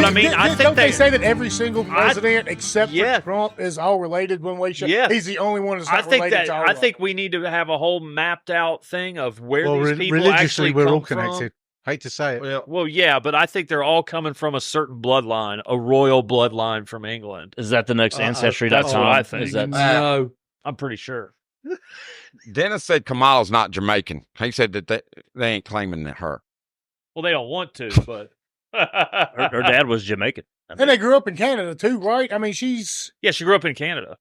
I mean, I think don't they say that every single president except yeah. for Trump is all related one way, shape? Yeah. He's the only one that's not related to all I of think we need to have a whole mapped out thing of where these people religiously, actually we're come all connected. from. Hate to say it. Well, yeah, but I think they're all coming from a certain bloodline, a royal bloodline from England. Is that the next Ancestry.com? That's what I think. Is that No, I'm pretty sure. Dennis said Kamal's not Jamaican. He said that they ain't claiming her. Well, they don't want to, but her dad was Jamaican. And they grew up in Canada too, right? I mean, she's she grew up in Canada.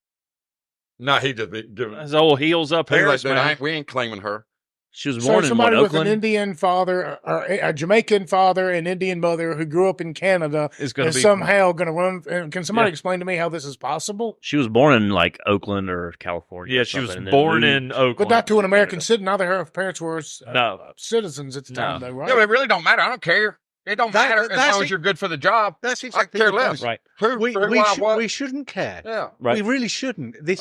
No, he just giving His old heels up here. we ain't claiming her. She was born in somebody with Oakland? an Indian father or a Jamaican father and Indian mother who grew up in Canada is somehow going to run. And can somebody explain to me how this is possible? She was born in like Oakland or California. Yeah, she was born in Oakland, but not to an American citizen. Neither her parents were citizens at the time, though, right? No, it really don't matter. I don't care. It don't matter as long as you're good for the job. That's exactly I care less. Right. We shouldn't care. Yeah. Right. We really shouldn't. This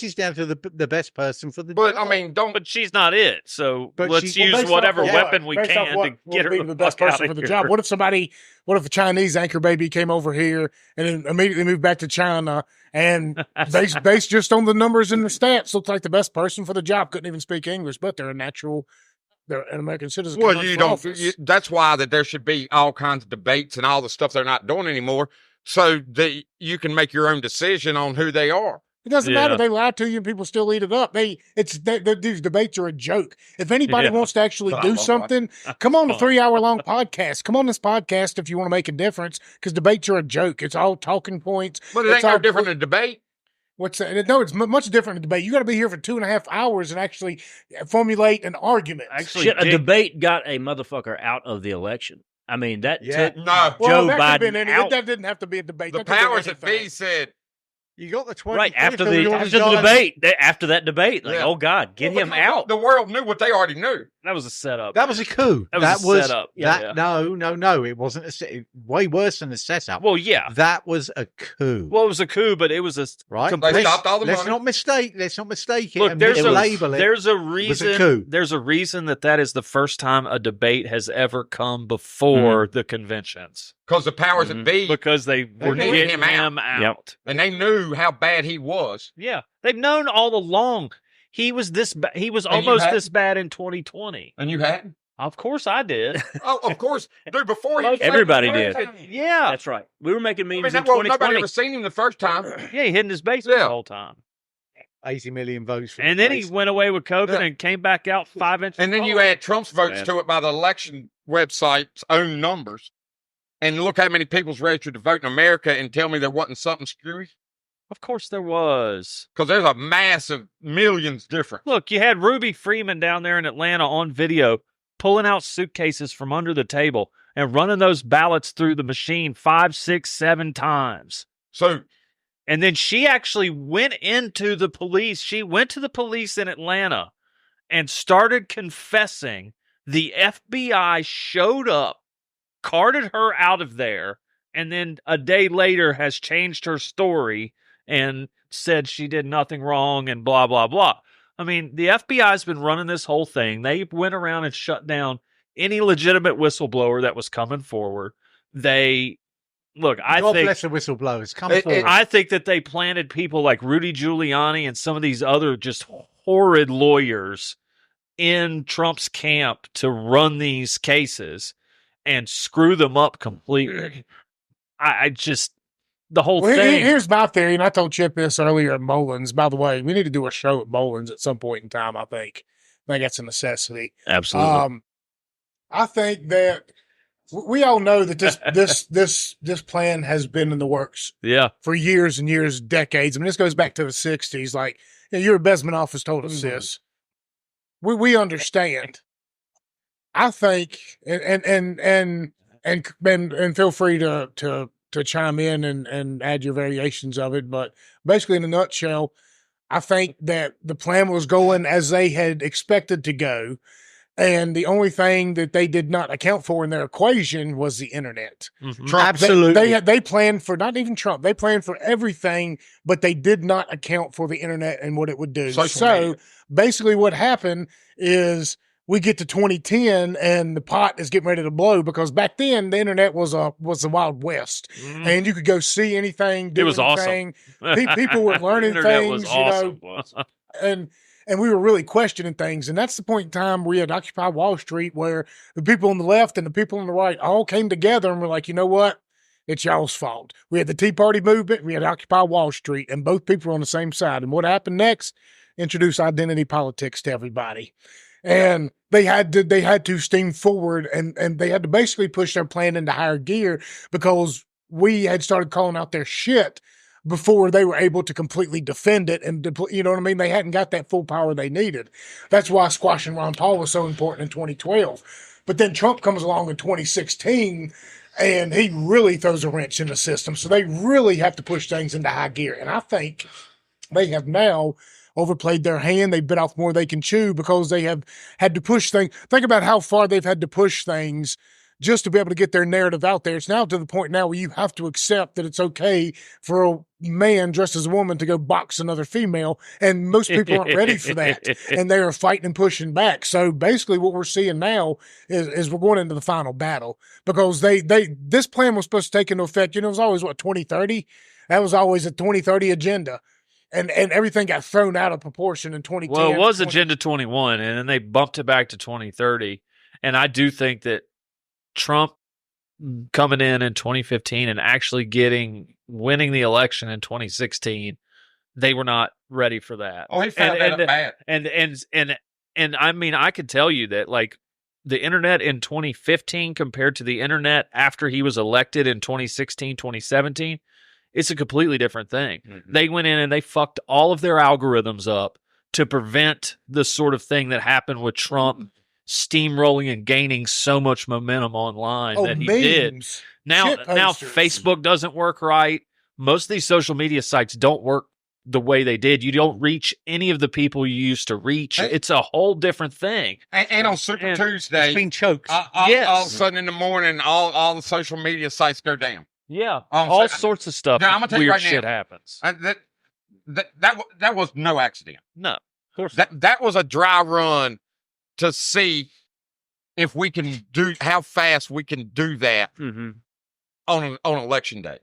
is down to the best person for the But job. I mean, don't. But she's not it. So let's use based whatever off weapon we based can off what to get her will be the best person for the job. What if a Chinese anchor baby came over here and then immediately moved back to China and based just on the numbers and the stats, looked like the best person for the job, couldn't even speak English, but they're an American citizen. Well, that's why that there should be all kinds of debates and all the stuff they're not doing anymore, so that you can make your own decision on who they are. It doesn't matter. They lie to you and people still eat it up. These debates are a joke. If anybody wants to actually do something, come on a 3-hour-long podcast. Come on this podcast if you want to make a difference, because debates are a joke. It's all talking points. But it ain't no different than a debate. What's that? No, it's much different than a debate. You got to be here for 2.5 hours and actually formulate an argument. Actually, a debate got a motherfucker out of the election. I mean, that took Joe Biden out. That didn't have to be a debate. The powers that be said, you got the 20 right after the debate. After that debate, oh God, get him out. The world knew what they already knew. That was a setup. That was a coup. That was a setup. No, it wasn't way worse than a setup. Well, yeah, that was a coup. Well, it was a coup, but it was a right. They stopped all the money. Let's not mistake it. Look, there's a reason. Coup. There's a reason that is the first time a debate has ever come before the conventions. Because the powers that be, because they were getting him out. Yep. And they knew how bad he was. Yeah, they've known all along. He was this. He was almost this bad in 2020. And you hadn't? Of course, I did. Oh, of course, dude. Before he, everybody did. Yeah, that's right. We were making memes in nobody 2020. ever seen him the first time. Yeah, he hid in his basement the whole time. 80 million votes. And then he went away with COVID and came back out 5 inches. And then you add Trump's votes to it by the election website's own numbers. And look how many people's registered to vote in America, and tell me there wasn't something screwy. Of course there was. Because there's a massive millions different. Look, you had Ruby Freeman down there in Atlanta on video pulling out suitcases from under the table and running those ballots through the machine 5, 6, 7 times. And then she actually went into the police. She went to the police in Atlanta and started confessing. The FBI showed up, carted her out of there, and then a day later has changed her story and said she did nothing wrong and blah, blah, blah. I mean, the FBI's been running this whole thing. They went around and shut down any legitimate whistleblower that was coming forward. God bless the whistleblowers. Come forward. I think that they planted people like Rudy Giuliani and some of these other just horrid lawyers in Trump's camp to run these cases and screw them up completely. The whole thing. Here's my theory, and I told Chip this earlier at Mullins. By the way, we need to do a show at Mullins at some point in time, I think. I think that's a necessity. Absolutely. I think that we all know that this plan has been in the works for years and years, decades. I mean, this goes back to the 60s. Like, your Besman office told us this. We understand. I think, and feel free to chime in and add your variations of it. But basically, in a nutshell, I think that the plan was going as they had expected to go. And the only thing that they did not account for in their equation was the internet. Mm-hmm. Trump, absolutely. They planned for, not even Trump, they planned for everything, but they did not account for the internet and what it would do. So basically what happened is we get to 2010 and the pot is getting ready to blow, because back then the internet was the Wild West, and you could go see anything, do it was anything. Awesome. People were learning things, awesome. and we were really questioning things. And that's the point in time we had Occupy Wall Street, where the people on the left and the people on the right all came together and were like, you know what? It's y'all's fault. We had the Tea Party movement, we had Occupy Wall Street, and both people were on the same side. And what happened next? Introduce identity politics to everybody. And they had to steam forward, and they had to basically push their plan into higher gear, because we had started calling out their shit before they were able to completely defend it. And you know what I mean? They hadn't got that full power they needed. That's why squashing Ron Paul was so important in 2012. But then Trump comes along in 2016, and he really throws a wrench in the system. So they really have to push things into high gear. And I think they have now overplayed their hand. They bit off more they can chew, because they have had to push things. Think about how far they've had to push things just to be able to get their narrative out there. It's now to the point now where you have to accept that it's okay for a man dressed as a woman to go box another female, and most people aren't ready for that, and they are fighting and pushing back. So basically what we're seeing now is we're going into the final battle, because this plan was supposed to take into effect, it was always 2030. That was always a 2030 agenda. And everything got thrown out of proportion in 2010. Well, it was Agenda 21, and then they bumped it back to 2030. And I do think that Trump coming in 2015 and actually winning the election in 2016, they were not ready for that. Oh, he found that bad. And I mean, I could tell you that, like, the internet in 2015 compared to the internet after he was elected in 2016, 2017, it's a completely different thing. Mm-hmm. They went in and they fucked all of their algorithms up to prevent the sort of thing that happened with Trump steamrolling and gaining so much momentum online that he did. Now Facebook doesn't work right. Most of these social media sites don't work the way they did. You don't reach any of the people you used to reach. It's a whole different thing. And on Super Tuesday, it's been choked. Yes. All of a sudden in the morning, all the social media sites go down. Yeah, all sorts of stuff. Now, I'm gonna tell you weird right shit now, happens. That was no accident. No, of course that was a dry run to see if we can how fast we can do that on election day.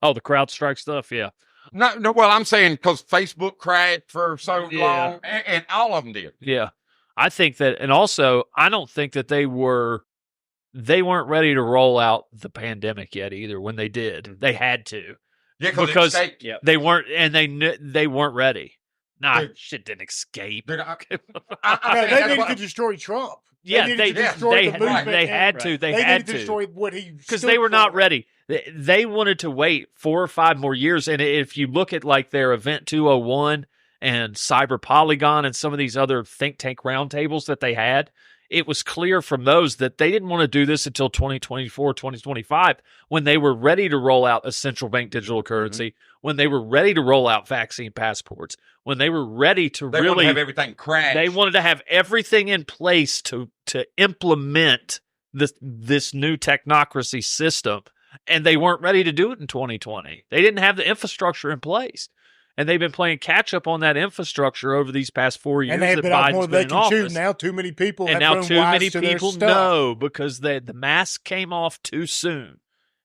Oh, the CrowdStrike stuff, yeah. No. Well, I'm saying because Facebook crashed for so long, and all of them did. Yeah, I think that, and also I don't think that they weren't ready to roll out the pandemic yet either. When they did, they had to. Yeah, because they weren't, and they weren't ready. Nah, shit didn't escape. Dude, they needed to destroy Trump. Yeah, they had to. They had to destroy what he, because they were not ready. They wanted to wait 4 or 5 more years. And if you look at like their Event 201 and Cyber Polygon and some of these other think tank roundtables that they had, it was clear from those that they didn't want to do this until 2024, 2025, when they were ready to roll out a central bank digital currency, when they were ready to roll out vaccine passports, when they were ready to they really have everything crashed. They wanted to have everything in place to implement this new technocracy system, and they weren't ready to do it in 2020. They didn't have the infrastructure in place. And they've been playing catch up on that infrastructure over these past 4 years. And they've been off more than they can chew. Now too many people have grown wise to their stuff. And now too many people know because the mask came off too soon.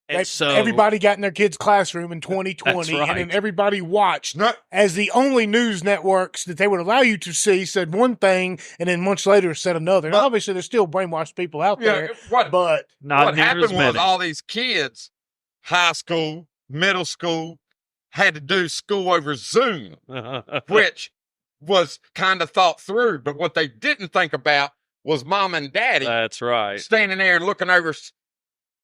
And so everybody got in their kids' classroom in 2020, right. and then everybody watched as the only news networks that they would allow you to see said one thing, and then months later said another. And obviously, there's still brainwashed people out there. But what happened was all these kids, high school, middle school, had to do school over Zoom, which was kind of thought through. But what they didn't think about was mom and daddy. That's right. Standing there and looking over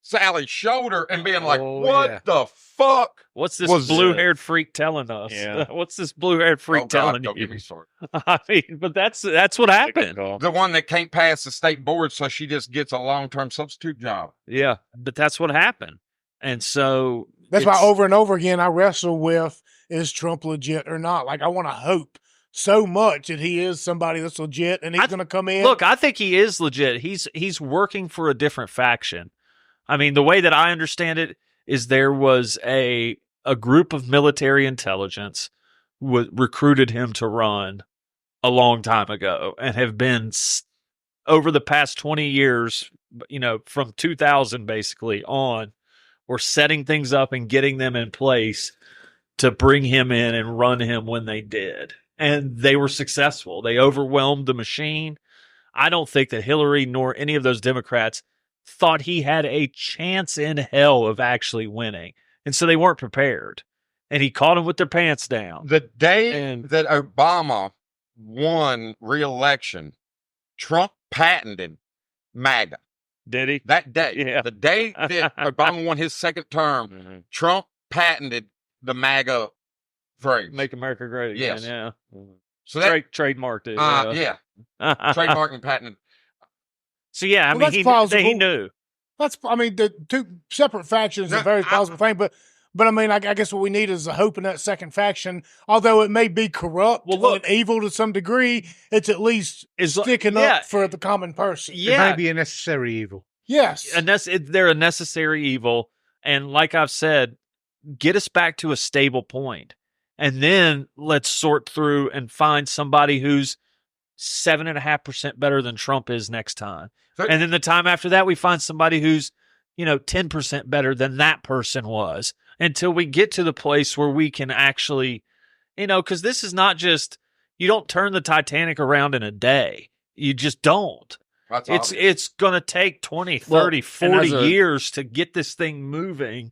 Sally's shoulder and being like, what the fuck? What's this blue-haired freak telling us? Yeah. What's this blue-haired freak telling don't you? Get me started. I mean, but that's what happened. The one that can't pass the state board, so she just gets a long-term substitute job. Yeah, but that's what happened. And so that's why over and over again I wrestle with, is Trump legit or not? Like, I want to hope so much that he is somebody that's legit and he's going to come in. Look, I think he is legit. He's working for a different faction. I mean, the way that I understand it is there was a group of military intelligence recruited him to run a long time ago and have been over the past 20 years, from 2000 basically on, were setting things up and getting them in place to bring him in and run him when they did. And they were successful. They overwhelmed the machine. I don't think that Hillary nor any of those Democrats thought he had a chance in hell of actually winning. And so they weren't prepared. And he caught them with their pants down. The day that Obama won re-election, Trump patented MAGA. Did he? That day. Yeah. The day that Obama won his second term, Trump patented the MAGA phrase. Make America Great Again. Yes. Yeah. So that trademarked it. Yeah. Trademark and patent. So yeah, I mean, he knew. The two separate factions are a very plausible thing, but I mean, I guess what we need is a hope in that second faction. Although it may be corrupt and evil to some degree, it's at least sticking up for the common person. Yeah. It may be a necessary evil. Yes. And they're a necessary evil. And like I've said, get us back to a stable point. And then let's sort through and find somebody who's 7.5% better than Trump is next time. And then the time after that, we find somebody who's, 10% better than that person was, until we get to the place where we can actually, because this is not just, you don't turn the Titanic around in a day. You just don't. It's going to take 20, 30, 40 years to get this thing moving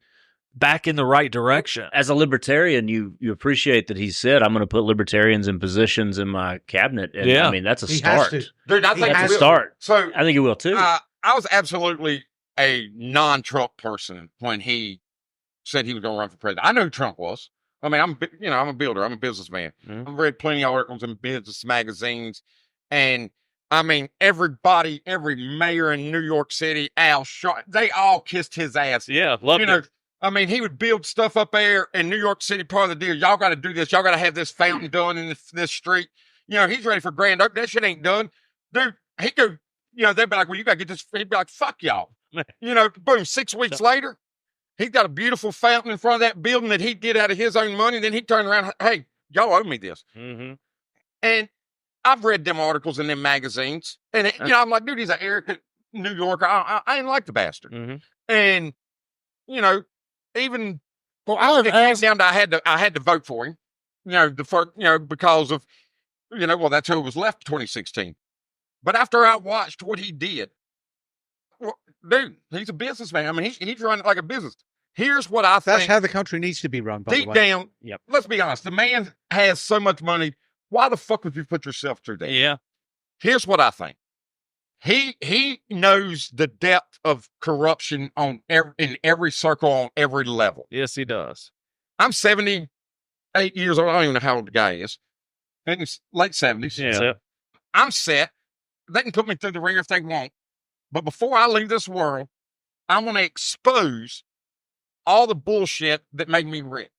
back in the right direction. As a libertarian, you appreciate that he said, I'm going to put libertarians in positions in my cabinet. And I mean, that's a start. Dude, I think that's a start. So I think he will too. I was absolutely a non-Trump person when he said he was going to run for president. I knew who Trump was. I mean, I'm a builder. I'm a businessman. Mm-hmm. I've read plenty of articles in business magazines. And I mean, every mayor in New York City, Al Sharpton, they all kissed his ass. Yeah, loved it. I mean, he would build stuff up there in New York City, part of the deal. Y'all got to do this. Y'all got to have this fountain done in this street. He's ready for grand opening. That shit ain't done. Dude, he go, they'd be like, well, you got to get this. He'd be like, fuck y'all. Boom, 6 weeks later, he's got a beautiful fountain in front of that building that he did out of his own money. Then he turned around, hey, y'all owe me this. Mm-hmm. And I've read them articles in them magazines. And, I'm like, dude, he's an arrogant New Yorker. I ain't like the bastard. Mm-hmm. And, even it came down to I had to vote for him, because of, that's who was left in 2016. But after I watched what he did, dude, he's a businessman. I mean, he's running it like a business. Here's what I think. That's how the country needs to be run, by the way. Deep down, let's be honest. The man has so much money. Why the fuck would you put yourself through that? Yeah. Here's what I think. He knows the depth of corruption in every circle on every level. Yes, he does. I'm 78 years old. I don't even know how old the guy is. In his late 70s. Yeah. I'm set. They can put me through the ringer if they want. But before I leave this world, I want to expose all the bullshit that made me rich.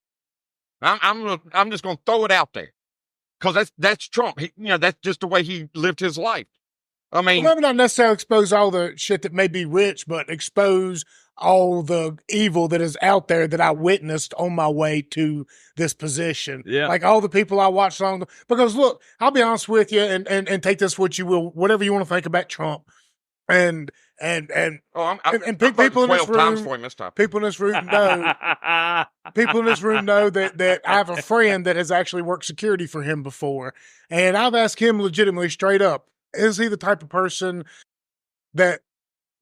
I'm just going to throw it out there. Because that's Trump. That's just the way he lived his life. I mean, maybe not necessarily expose all the shit that may be rich, but expose all the evil that is out there that I witnessed on my way to this position. Yeah. Like all the people I watched because look, I'll be honest with you and take this what you will, whatever you want to think about Trump. And people in this room, people in this room know that I have a friend that has actually worked security for him before. And I've asked him legitimately straight up, is he the type of person that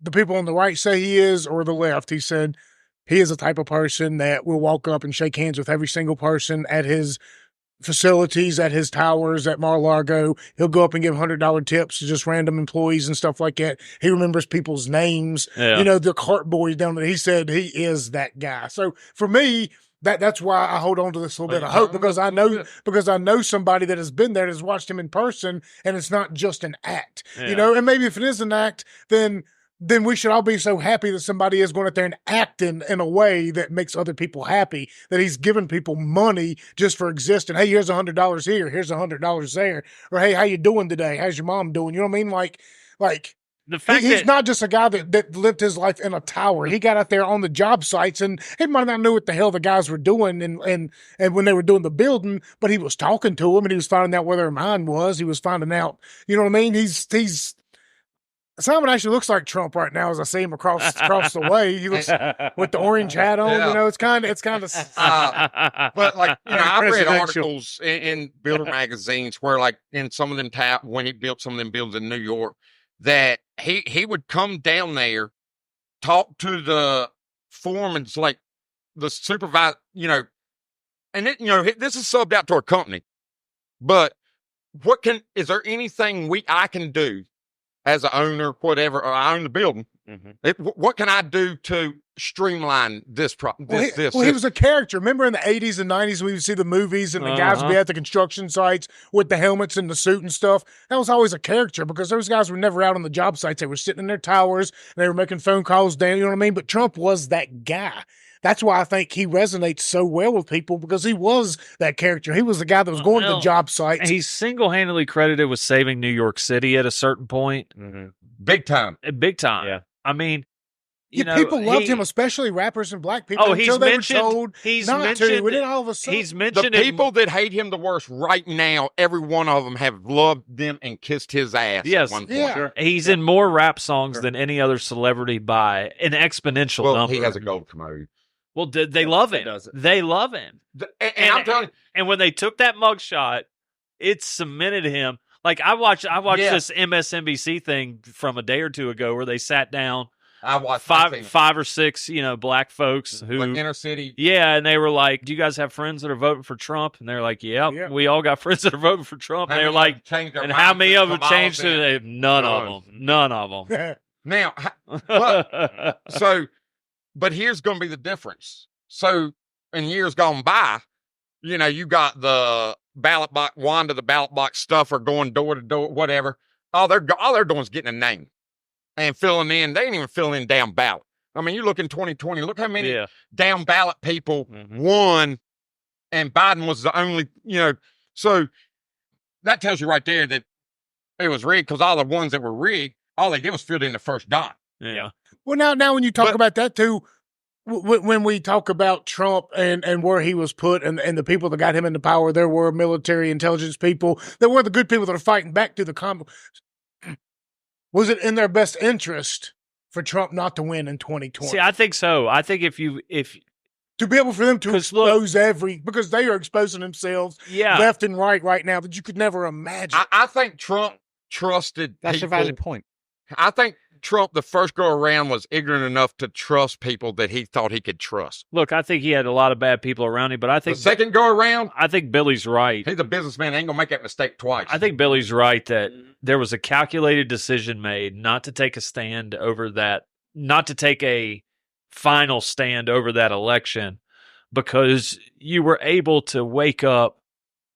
the people on the right say he is, or the left? He said he is the type of person that will walk up and shake hands with every single person at his facilities, at his towers, at Mar-a-Lago. He'll go up and give $100 tips to just random employees and stuff like that. He remembers people's names. Yeah. The cart boys down there. He said he is that guy. So for me, that's why I hold on to this little bit of hope, because I know somebody that has been there, that has watched him in person, and it's not just an act. Yeah. And maybe if it is an act, then we should all be so happy that somebody is going out there and acting in a way that makes other people happy, that he's giving people money just for existing. Hey, here's $100 here. Here's $100 there. Or, hey, how you doing today? How's your mom doing? You know what I mean? Like the fact he's not just a guy that lived his life in a tower. He got out there on the job sites, and he might not know what the hell the guys were doing and when they were doing the building, but he was talking to them, and he was finding out where their mind was. He was finding out, you know what I mean? He's Simon actually looks like Trump right now as I see him across the way. He looks with the orange hat on. Yeah. You know, it's kind of. But like, you know, I've read articles in builder magazines where, like, in some of them when he built some of them buildings in New York, that he would come down there, talk to the foremen, like the supervisor, you know, and it, you know, this is subbed out to our company, but is there anything I can do as an owner, whatever, or I own the building? Mm-hmm. What can I do to streamline this this? He was a character. Remember in the 80s and 90s, we would see the movies and the guys would be at the construction sites with the helmets and the suit and stuff. That was always a character because those guys were never out on the job sites. They were sitting in their towers and they were making phone calls down. You know what I mean? But Trump was that guy. That's why I think he resonates so well with people, because he was that character. He was the guy that was going to the job sites. He's single-handedly credited with saving New York City at a certain point. Mm-hmm. Big time. Big time. Yeah. I mean, you know, people loved him, especially rappers and black people. Until they were told not to. And then all of a sudden, he's mentioned the people that hate him the worst right now. Every one of them have loved them and kissed his ass. Yes, at one point. Yeah. Sure. He's in more rap songs than any other celebrity by an exponential number. He has a gold commode. Well, they love him. They love him. And I'm telling you. And when they took that mugshot, it cemented him. Like I watched this MSNBC thing from a day or two ago where they sat down. I watched five or six, you know, black folks who like inner city. Yeah, and they were like, "Do you guys have friends that are voting for Trump?" And they're like, "Yeah, we all got friends that are voting for Trump." And they're like, "And how many of them changed to none of them? None of them." Now, but here's going to be the difference. So in years gone by, you know, you got the ballot box, Wanda, the ballot box stuffer going door to door, whatever. All they're doing is getting a name and filling in. They ain't even filling in down ballot. I mean, you look in 2020, look how many down ballot people won, and Biden was the only, you know. So that tells you right there that it was rigged, because all the ones that were rigged, all they did was fill in the first dot. Yeah. Well, now when you talk about that too, when we talk about Trump and where he was put and the people that got him into power, there were military intelligence people. There were the good people that are fighting back to the Was it in their best interest for Trump not to win in 2020? See, I think so. I think if to be able for them to expose because they are exposing themselves left and right now that you could never imagine. I think Trump trusted That's people. a valid point. I think Trump, the first go around, was ignorant enough to trust people that he thought he could trust. Look, I think he had a lot of bad people around him, but I think the second go around, I think Billy's right. He's a businessman. Ain't gonna make that mistake twice. I think Billy's right that there was a calculated decision made not to take a stand over that, not to take a final stand over that election, because you were able to wake up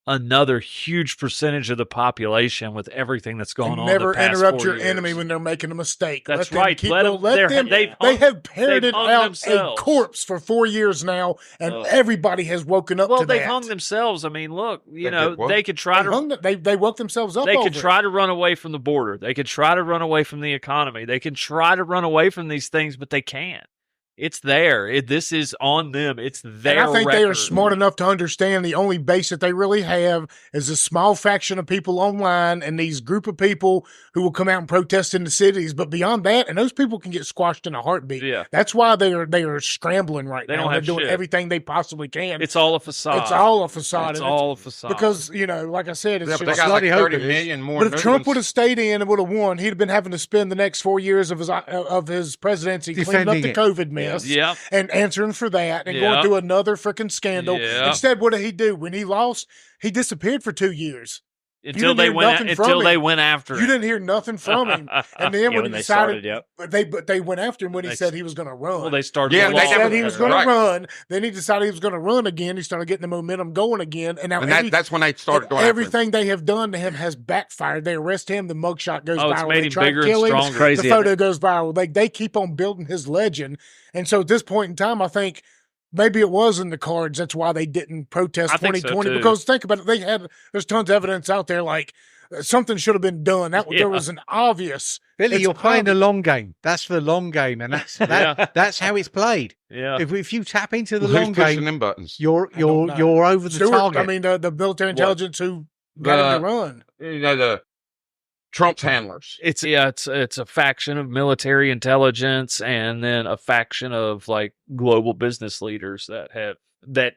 another huge percentage of the population with everything that's going on. Never the past interrupt 4 your years. enemy when they're making a mistake. That's right. They have parroted out a corpse for 4 years now, and everybody has woken up to that. Well, they hung themselves. I mean, look, they could try they woke themselves up. They could try to run away from the border. They could try to run away from the economy. They can try to run away from these things, but they can't. It's there. This is on them. It's their And I think record. they are smart enough to understand the only base that they really have is a small faction of people online and these group of people who will come out and protest in the cities. But beyond that, and those people can get squashed in a heartbeat. Yeah. That's why they are scrambling right now. They're doing shit. everything they possibly can. It's all a facade. It's all a facade. It's all a facade. Because, like I said, it's but they got like 30 million more. But if Trump would have stayed in and would have won, he'd have been having to spend the next 4 years of his presidency cleaning up the COVID mess. Yeah. And answering for that and going through another freaking scandal. Yeah. Instead, what did he do? When he lost, he disappeared for 2 years. Until they went after him. You didn't hear nothing from him. And then when he decided, started, but they went after him when he said he was going to run. Well, they started. Yeah, they said he was going to run. Then he decided he was going to run again. He started getting the momentum going again. And now that's when they started going everything they have done to him has backfired. They arrest him. The mugshot goes viral. It's made they him try bigger to kill and him. stronger. Crazy, the photo goes viral. They keep on building his legend. And so at this point in time, I think maybe it was in the cards. That's why they didn't protest 2020. So because think about it, there's tons of evidence out there like something should have been done. There was an obvious. Billy, you're playing the long game. That's for the long game, and that's how it's played. Yeah. If you tap into the long game, them buttons? you're over the target. I mean, the military intelligence who got him to run. Trump's handlers. It's a faction of military intelligence and then a faction of like global business leaders that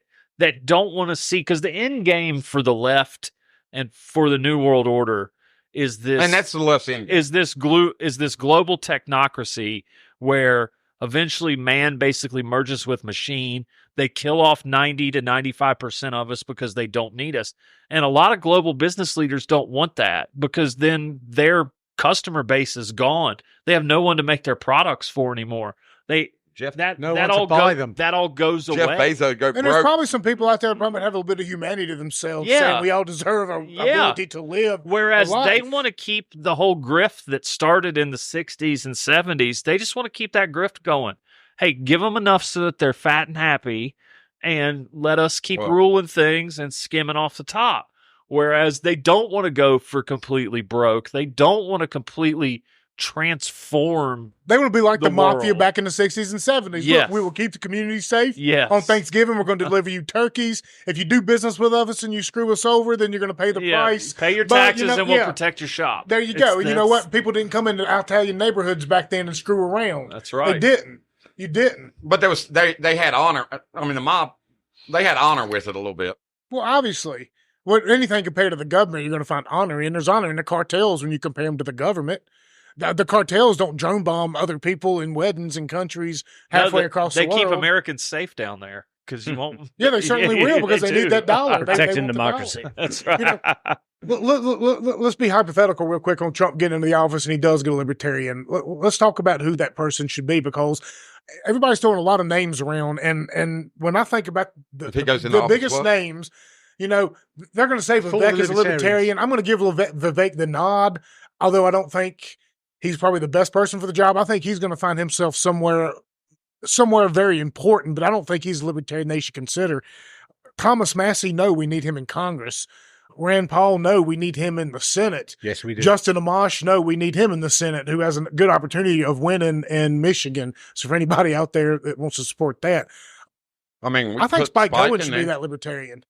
don't want to see, because the end game for the left and for the New World Order is this, and that's the left's end game. is this global technocracy where eventually man basically merges with machine. They kill off 90 to 95% of us because they don't need us. And a lot of global business leaders don't want that, because then their customer base is gone. They have no one to make their products for anymore. That all goes away. Jeff Bezos go broke. And there's probably some people out there that probably have a little bit of humanity to themselves, saying we all deserve our ability to live. Whereas they want to keep the whole grift that started in the 60s and 70s. They just want to keep that grift going. Hey, give them enough so that they're fat and happy, and let us keep ruling things and skimming off the top. Whereas they don't want to go for completely broke. They don't want to completely transform. They want to be like the mafia back in the 60s and 70s. Yes. Look, we will keep the community safe. Yes. On Thanksgiving, we're going to deliver you turkeys. If you do business with us and you screw us over, then you're going to pay the price. Pay your taxes and we'll protect your shop. There you go. And you know what? People didn't come into Italian neighborhoods back then and screw around. That's right. They didn't. You didn't. But they had honor. I mean, the mob, they had honor with it a little bit. Well, obviously. Anything compared to the government, you're going to find honor in. There's honor in the cartels when you compare them to the government. The cartels don't drone bomb other people in weddings and countries halfway across the world. They keep Americans safe down there because you won't. Yeah, they certainly will, because they need that dollar. Protecting democracy. That's right. You know, let's be hypothetical real quick on Trump getting into the office and he does get a libertarian. Let's talk about who that person should be, because everybody's throwing a lot of names around. And when I think about the biggest names, you know, they're going to say Vivek is a libertarian. I'm going to give Vivek the nod, although I don't think he's probably the best person for the job. I think he's going to find himself somewhere very important, but I don't think he's a libertarian they should consider. Thomas Massey, no, we need him in Congress. Rand Paul, no, we need him in the Senate. Yes, we do. Justin Amash, no, we need him in the Senate, who has a good opportunity of winning in Michigan. So for anybody out there that wants to support that, I mean, I think Spike Cohen should be that libertarian.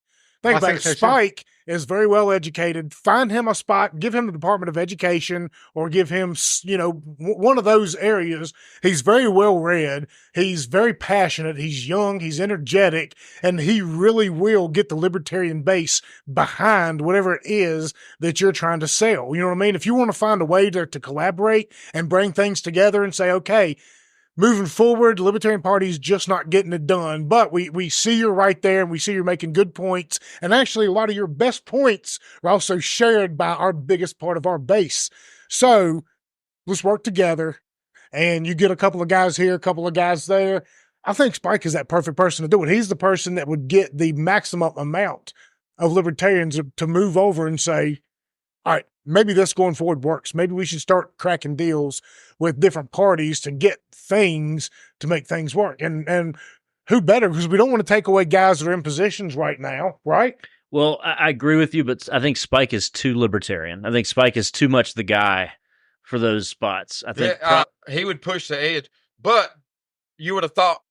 Think about it. Spike is very well educated. Find him a spot, give him the Department of Education, or give him, you know, one of those areas. He's very well read. He's very passionate. He's young. He's energetic, and he really will get the libertarian base behind whatever it is that you're trying to sell. You know what I mean? If you want to find a way to collaborate and bring things together and say, okay, moving forward, the Libertarian Party is just not getting it done. But we see you're right there, and we see you're making good points. And actually, a lot of your best points are also shared by our biggest part of our base. So let's work together. And you get a couple of guys here, a couple of guys there. I think Spike is that perfect person to do it. He's the person that would get the maximum amount of libertarians to move over and say, all right, maybe this going forward works. Maybe we should start cracking deals with different parties to get things to make things work. And who better? Because we don't want to take away guys that are in positions right now, right? Well, I agree with you, but I think Spike is too libertarian. I think Spike is too much the guy for those spots. I think he would push the edge. But you would have thought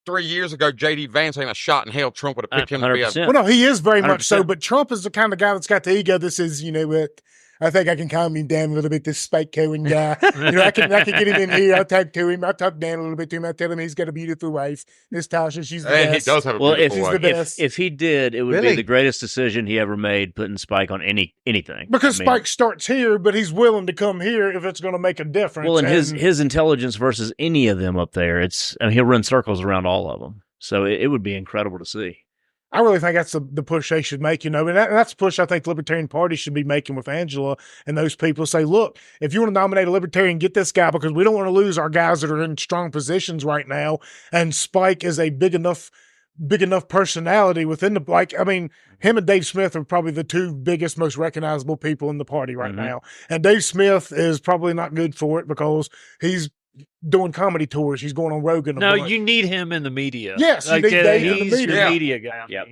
3 years ago, J.D. Vance ain't a shot in hell. Trump would have picked him to be a... Well, no, he is very 100%. Much so, but Trump is the kind of guy that's got the ego that says, you know what, I think I can calm him down a little bit, this Spike Cohen guy. You know, I can get him in here. I'll talk to him. I'll talk down a little bit to him. I'll tell him he's got a beautiful wife. Miss Tasha, she's the best. He does have a beautiful wife. If he did, it would be the greatest decision he ever made, putting Spike on anything. Because Spike starts here, but he's willing to come here if it's going to make a difference. Well, and his intelligence versus any of them up there, he'll run circles around all of them. So it would be incredible to see. I really think that's the push they should make, you know, and that's the push I think the Libertarian Party should be making with Angela and those people. Say, look, if you want to nominate a Libertarian, get this guy, because we don't want to lose our guys that are in strong positions right now. And Spike is a big enough personality within the, like, I mean, him and Dave Smith are probably the two biggest, most recognizable people in the party right now. And Dave Smith is probably not good for it because he's doing comedy tours. He's going on Rogan. No, you need him in the media. Yes, you need Dave in the media. He's your media guy. Yep.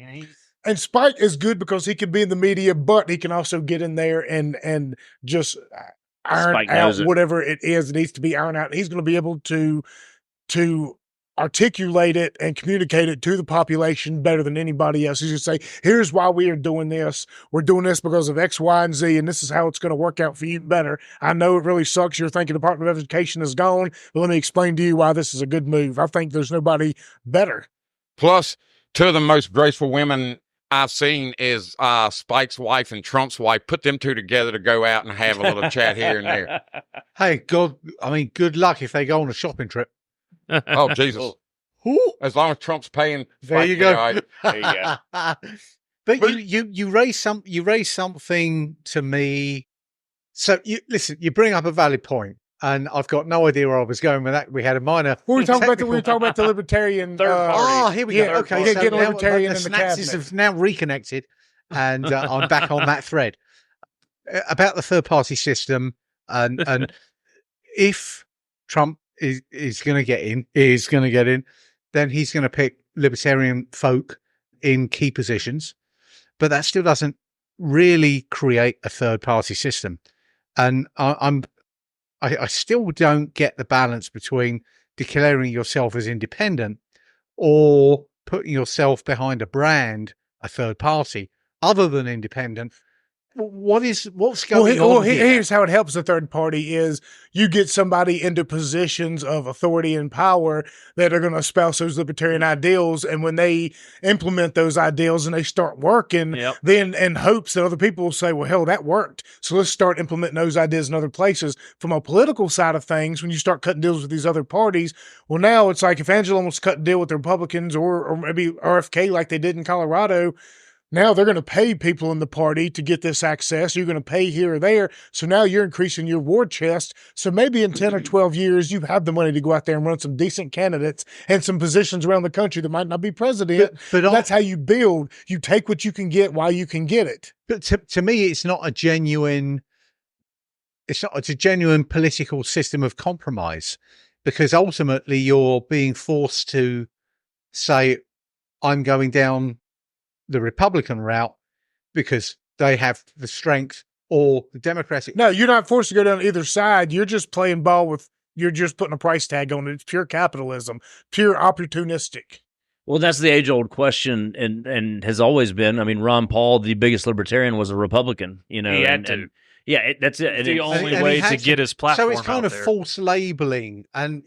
And Spike is good because he can be in the media, but he can also get in there and just iron out whatever it is that needs to be ironed out. He's going to be able to articulate it and communicate it to the population better than anybody else. He's going to say, here's why we are doing this. We're doing this because of X, Y, and Z, and this is how it's going to work out for you better. I know it really sucks. You're thinking Department of Education is gone, but let me explain to you why this is a good move. I think there's nobody better. Plus, two of the most graceful women I've seen is Spike's wife and Trump's wife. Put them two together to go out and have a little chat here and there. Hey, good luck if they go on a shopping trip. Oh, Jesus. Ooh. As long as Trump's paying. There you go. Right. There you go. But you raise something to me. So you bring up a valid point, and I've got no idea where I was going with that. We had a minor. We were talking about the Libertarian. Here we go. Okay, so get a Libertarian in the synapses have now reconnected, and I'm back on that thread about the third party system, and if Trump is going to get in, then he's going to pick libertarian folk in key positions, but that still doesn't really create a third party system. And I still don't get the balance between declaring yourself as independent or putting yourself behind a brand, a third party, other than independent. What's going on here? Here's how it helps the third party is you get somebody into positions of authority and power that are going to espouse those libertarian ideals. And when they implement those ideals and they start working, then in hopes that other people will say, well, hell, that worked. So let's start implementing those ideas in other places. From a political side of things, when you start cutting deals with these other parties, well, now it's like if Angela wants to cut a deal with the Republicans or maybe RFK like they did in Colorado, now they're going to pay people in the party to get this access. You're going to pay here or there. So now you're increasing your war chest. So maybe in 10 or 12 years, you have the money to go out there and run some decent candidates and some positions around the country that might not be president. But that's how you build. You take what you can get while you can get it. But to me, it's a genuine political system of compromise, because ultimately you're being forced to say, I'm going down the Republican route because they have the strength, or the Democratic. No, you're not forced to go down either side. You're just playing ball with, you're just putting a price tag on it. It's pure capitalism, pure opportunistic. Well, that's the age-old question, and has always been. I mean, Ron Paul, the biggest libertarian, was a Republican. You know, he had to. Yeah, that's it. It's the only way to get his platform. So it's kind of false labeling, and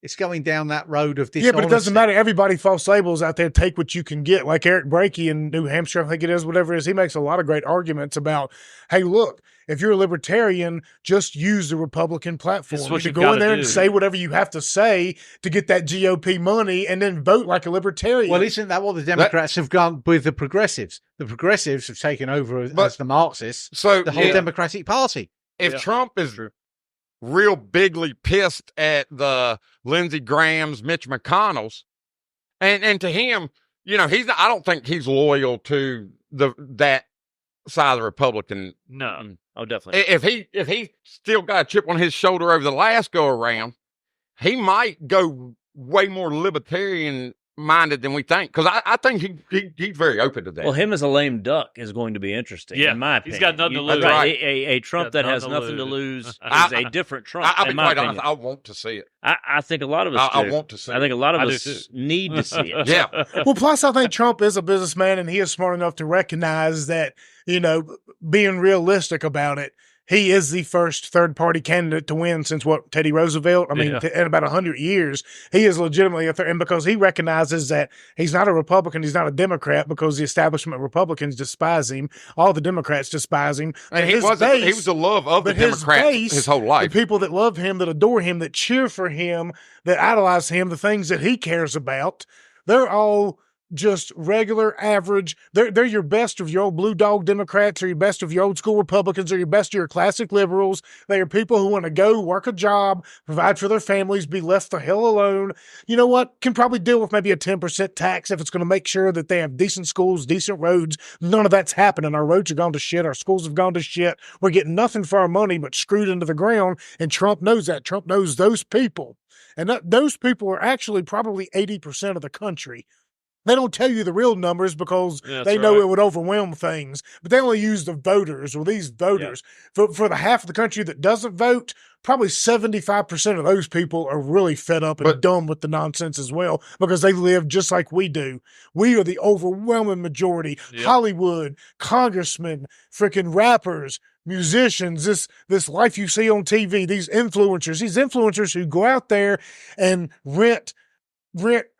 it's going down that road of dishonesty. Yeah, but it doesn't matter. Everybody false labels out there. Take what you can get. Like Eric Brakey in New Hampshire, I think it is, whatever it is. He makes a lot of great arguments about, hey, look, if you're a libertarian, just use the Republican platform to go in there and say whatever you have to say to get that GOP money and then vote like a libertarian. Well, isn't that what the Democrats have done with the progressives? The progressives have taken over as the Marxists, the whole Democratic Party. If Trump is real bigly pissed at the Lindsey Graham's, Mitch McConnell's, and to him, I don't think he's loyal to that side of the Republican. No. Oh, definitely. If he still got a chip on his shoulder over the last go around, he might go way more libertarian minded than we think, because I think he's very open to that. Well, him as a lame duck is going to be interesting, in my opinion. He's got nothing to lose. Right. A Trump that has nothing to lose is a different Trump. I'll be quite honest, I want to see it. I think a lot of us do. I want to see it. I think a lot of us need to see it. Yeah. Well, plus I think Trump is a businessman, and he is smart enough to recognize that, being realistic about it, he is the first third-party candidate to win since Teddy Roosevelt. I mean, in about 100 years, he is legitimately and because he recognizes that he's not a Republican, he's not a Democrat, because the establishment Republicans despise him. All the Democrats despise him. And he was the love of the Democrats his whole life. The people that love him, that adore him, that cheer for him, that idolize him, the things that he cares about, they're all just regular, average. They're your best of your old blue dog Democrats, or your best of your old school Republicans, or your best of your classic liberals. They are people who want to go work a job, provide for their families, be left the hell alone. You know what? Can probably deal with maybe a 10% tax if it's going to make sure that they have decent schools, decent roads. None of that's happening. Our roads are gone to shit. Our schools have gone to shit. We're getting nothing for our money but screwed into the ground, and Trump knows that. Trump knows those people. And those people are actually probably 80% of the country. They don't tell you the real numbers because they know it would overwhelm things, but they only use the voters or these voters. For the half of the country that doesn't vote, probably 75% of those people are really fed up and dumb with the nonsense as well because they live just like we do. We are the overwhelming majority. Hollywood, congressmen, freaking rappers, musicians, this life you see on TV, these influencers who go out there and rent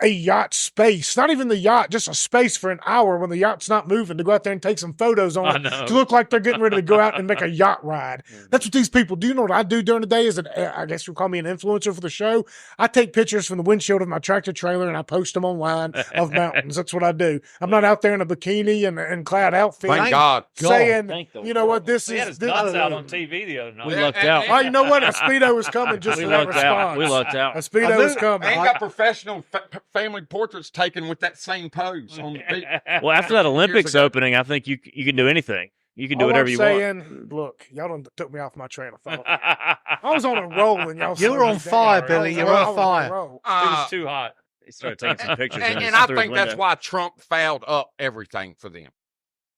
a yacht space, not even the yacht, just a space for an hour when the yacht's not moving to go out there and take some photos on it to look like they're getting ready to go out and make a yacht ride. That's what these people do. You know what I do during the day is, I guess you'll call me an influencer for the show. I take pictures from the windshield of my tractor trailer and I post them online of mountains. That's what I do. I'm not out there in a bikini and clad outfit. Thank God. Saying, you know what, this is... This out on TV the other night. We lucked out. Oh, you know what? A Speedo was coming just for that response. We lucked out. A Speedo was coming. I ain't got professional family portraits taken with that same pose on the beach. Well, after that Olympics opening, I think you can do anything. You can do whatever you want. Look, y'all done took me off my train of thought. I was on a roll and y'all. You were on fire, Billy. You were on fire. It was too hot. He started taking some pictures. And I think that's why Trump fouled up everything for them.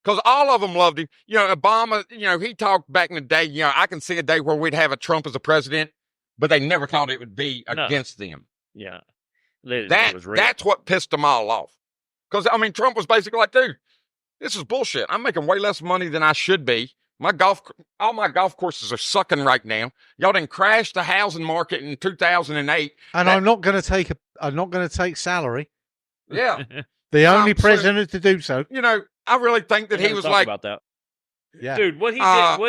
Because all of them loved him. You know, Obama, he talked back in the day, I can see a day where we'd have a Trump as a president, but they never thought it would be against them. Yeah. That's what pissed them all off. Because, Trump was basically like, dude, this is bullshit. I'm making way less money than I should be. All my golf courses are sucking right now. Y'all done crashed the housing market in 2008. And I'm not going to take salary. Yeah. The only president to do so. I really think that he was like, about that. Yeah. Dude, what he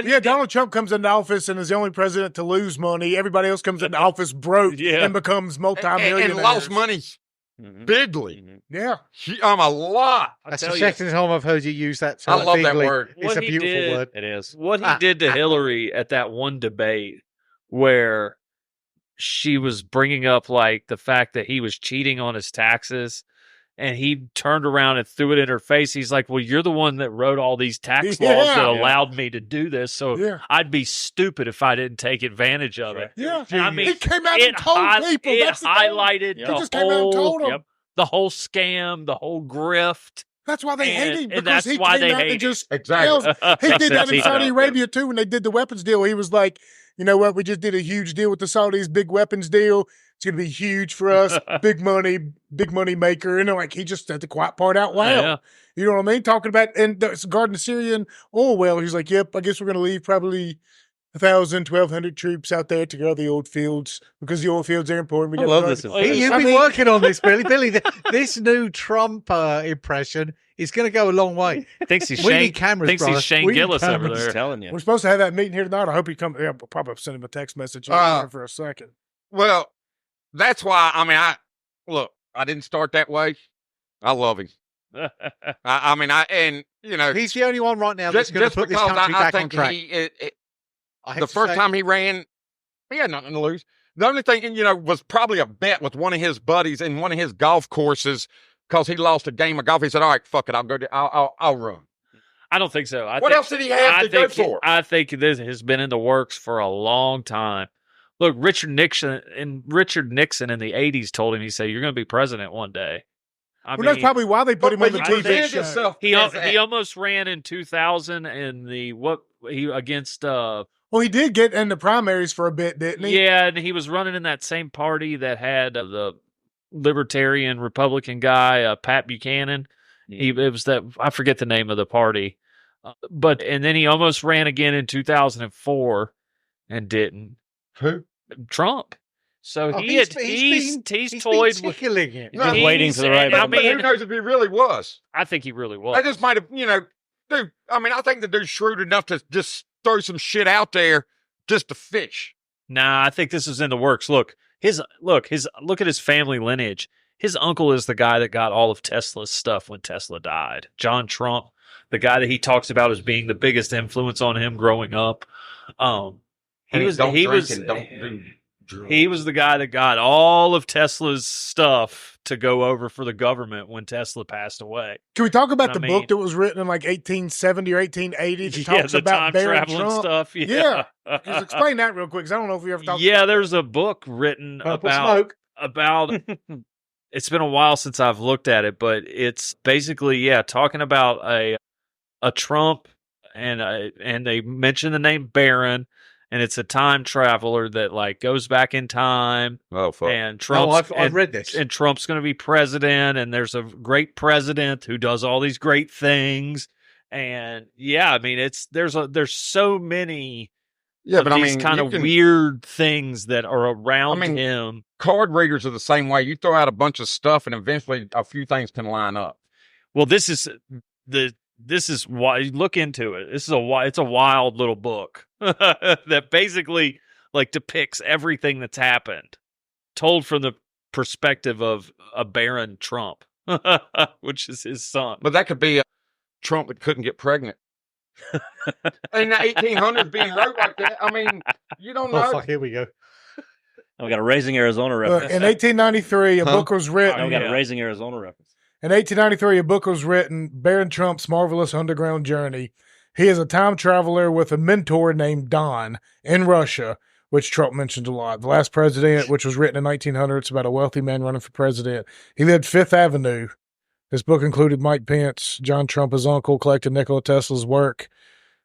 did. Donald Trump comes into office and is the only president to lose money. Everybody else comes into office broke and becomes multi-millionaires. And lost money bigly. Yeah. A lot. That's the second time I've heard you use that term. I love that word. It's a beautiful word. It is. What he did to Hillary at that one debate where she was bringing up like the fact that he was cheating on his taxes. And he turned around and threw it in her face. He's like, well, you're the one that wrote all these tax laws that allowed me to do this. So I'd be stupid if I didn't take advantage of it. Yeah. He came out and told people. It highlighted the whole scam, the whole grift. That's why they hate him. And that's why they hate him. Exactly. He did that in Saudi Arabia, too, when they did the weapons deal. He was like, you know what? We just did a huge deal with the Saudis, big weapons deal. It's going to be huge for us. Big money maker. He just said the quiet part out loud. Yeah. You know what I mean? Talking about, and guarding the Syrian oil well. He's like, yep, I guess we're going to leave probably 1,000, 1,200 troops out there to go to the oil fields because the oil fields are important. I love this. You've been working on this, Billy. Billy, this new Trump impression is going to go a long way. Thinks he's Shane Gillis over there. Telling you. We're supposed to have that meeting here tonight. I hope he comes. Yeah, we'll probably send him a text message for a second. Well, that's why, I didn't start that way. I love him. He's the only one right now that's going to put this country back on track. The first time he ran, he had nothing to lose. The only thing, was probably a bet with one of his buddies in one of his golf courses because he lost a game of golf. He said, all right, fuck it. I'll run. I don't think so. What else did he have to go for? I think this has been in the works for a long time. Look, Richard Nixon in the 80s told him, he said, you're going to be president one day. That's probably why they put him on the TV show. He almost ran in 2000 in against he did get in the primaries for a bit, didn't he? Yeah, and he was running in that same party that had the Libertarian Republican guy, Pat Buchanan. It was that, I forget the name of the party. And then he almost ran again in 2004 and didn't. Who? Trump. So he's toyed with it. He's waiting for the right moment. Who knows if he really was? I think he really was. I just might have, dude. I think the dude's shrewd enough to just throw some shit out there just to fish. Nah, I think this is in the works. Look at his family lineage. His uncle is the guy that got all of Tesla's stuff when Tesla died. John Trump, the guy that he talks about as being the biggest influence on him growing up. He was the guy that got all of Tesla's stuff to go over for the government when Tesla passed away. Can we talk about the book that was written in like 1870 or 1880 that talks about time traveling stuff? Yeah. Just explain that real quick because I don't know if we ever talked about there's a book written about it's been a while since I've looked at it, but it's basically, talking about a Trump, and they mention the name Barron, and it's a time traveler that like goes back in time. Oh, fuck. And Trump's, I've read this. And Trump's going to be president, and there's a great president who does all these great things. And I mean, there's so many these kind of weird things that are around him. Card readers are the same way. You throw out a bunch of stuff, and eventually a few things can line up. Well, this is why you look into it. It's a wild little book that basically like depicts everything that's happened, told from the perspective of a Baron Trump, which is his son. But that could be a Trump that couldn't get pregnant. In the 1800s being wrote like that. I mean, you don't know. Oh, fuck, here we go. We got a Raising Arizona reference. In 1893, a book was written. We got a Raising Arizona reference. In 1893, a book was written, Baron Trump's Marvelous Underground Journey. He is a time traveler with a mentor named Don in Russia, which Trump mentioned a lot. The Last President, which was written in 1900, it's about a wealthy man running for president. He lived Fifth Avenue. This book included Mike Pence, John Trump, his uncle, collected Nikola Tesla's work.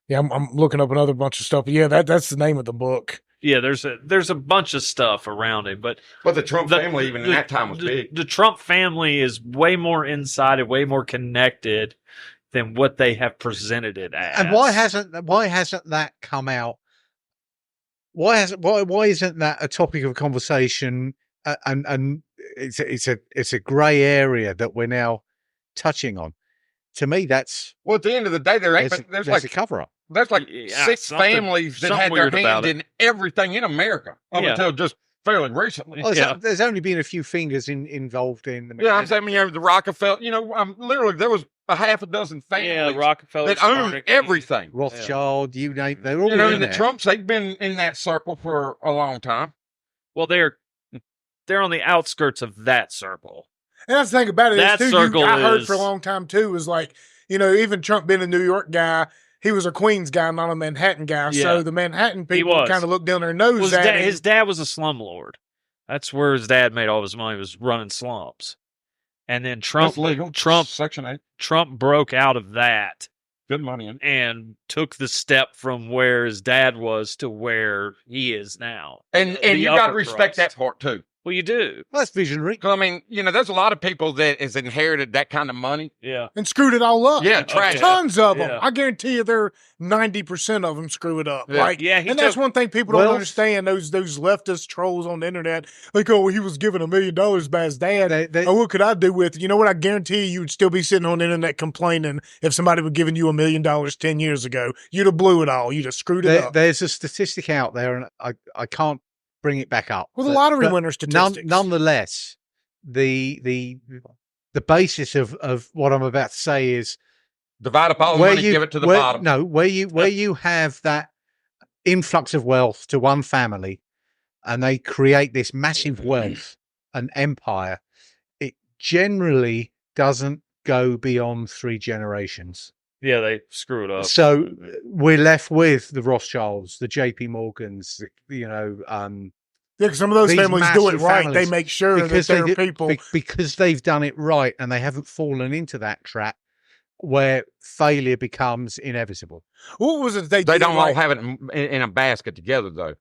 Yeah, I'm looking up another bunch of stuff. But yeah, that's the name of the book. Yeah, there's a bunch of stuff around it, but the Trump family even in that time was big. The Trump family is way more inside and way more connected than what they have presented it as. And why hasn't that come out? Why isn't that a topic of conversation? And it's a grey area that we're now touching on. To me, that's at the end of the day, there's like a cover up. There's like 6 families that had their hand in everything in America up until just fairly recently. Well, there's only been a few fingers involved in the. Yeah, I'm saying, the Rockefeller. Literally there was a half a dozen families. The Rockefeller that owned everything. Rothschild, you name. They're all and the Trumps. They've been in that circle for a long time. Well, they're on the outskirts of that circle. And that's the thing about it. That circle I heard for a long time too, was like, even Trump being a New York guy, he was a Queens guy, not a Manhattan guy. Yeah. So the Manhattan people kind of looked down their nose at him. His dad was a slumlord. That's where his dad made all his money, was running slums. And then Trump, Section 8. Trump broke out of that. Good money. And took the step from where his dad was to where he is now. And you got to respect that part too. Well, you do. Well, that's visionary. I mean, there's a lot of people that has inherited that kind of money. Yeah. And screwed it all up. Yeah, trash. Tons of them. I guarantee you 90% of them screw it up. Yeah. And that's one thing people don't understand, those leftist trolls on the internet. Like, he was given $1 million by his dad. What could I do with it? You know what? I guarantee you would still be sitting on the internet complaining if somebody would given you $1 million 10 years ago. You'd have blew it all. You'd have screwed it up. There's a statistic out there, and I can't bring it back up. Well, the lottery winner statistics. Nonetheless, the basis of what I'm about to say is divide up all the money, give it to the bottom. No, where you have that influx of wealth to one family, and they create this massive wealth, an empire. It generally doesn't go beyond 3 generations. Yeah, they screw it up. So we're left with the Rothschilds, the JP Morgans, because some of those families do it right. They make sure that there are people. Because they've done it right and they haven't fallen into that trap where failure becomes inevitable. What was it they don't all have it in a basket together, though.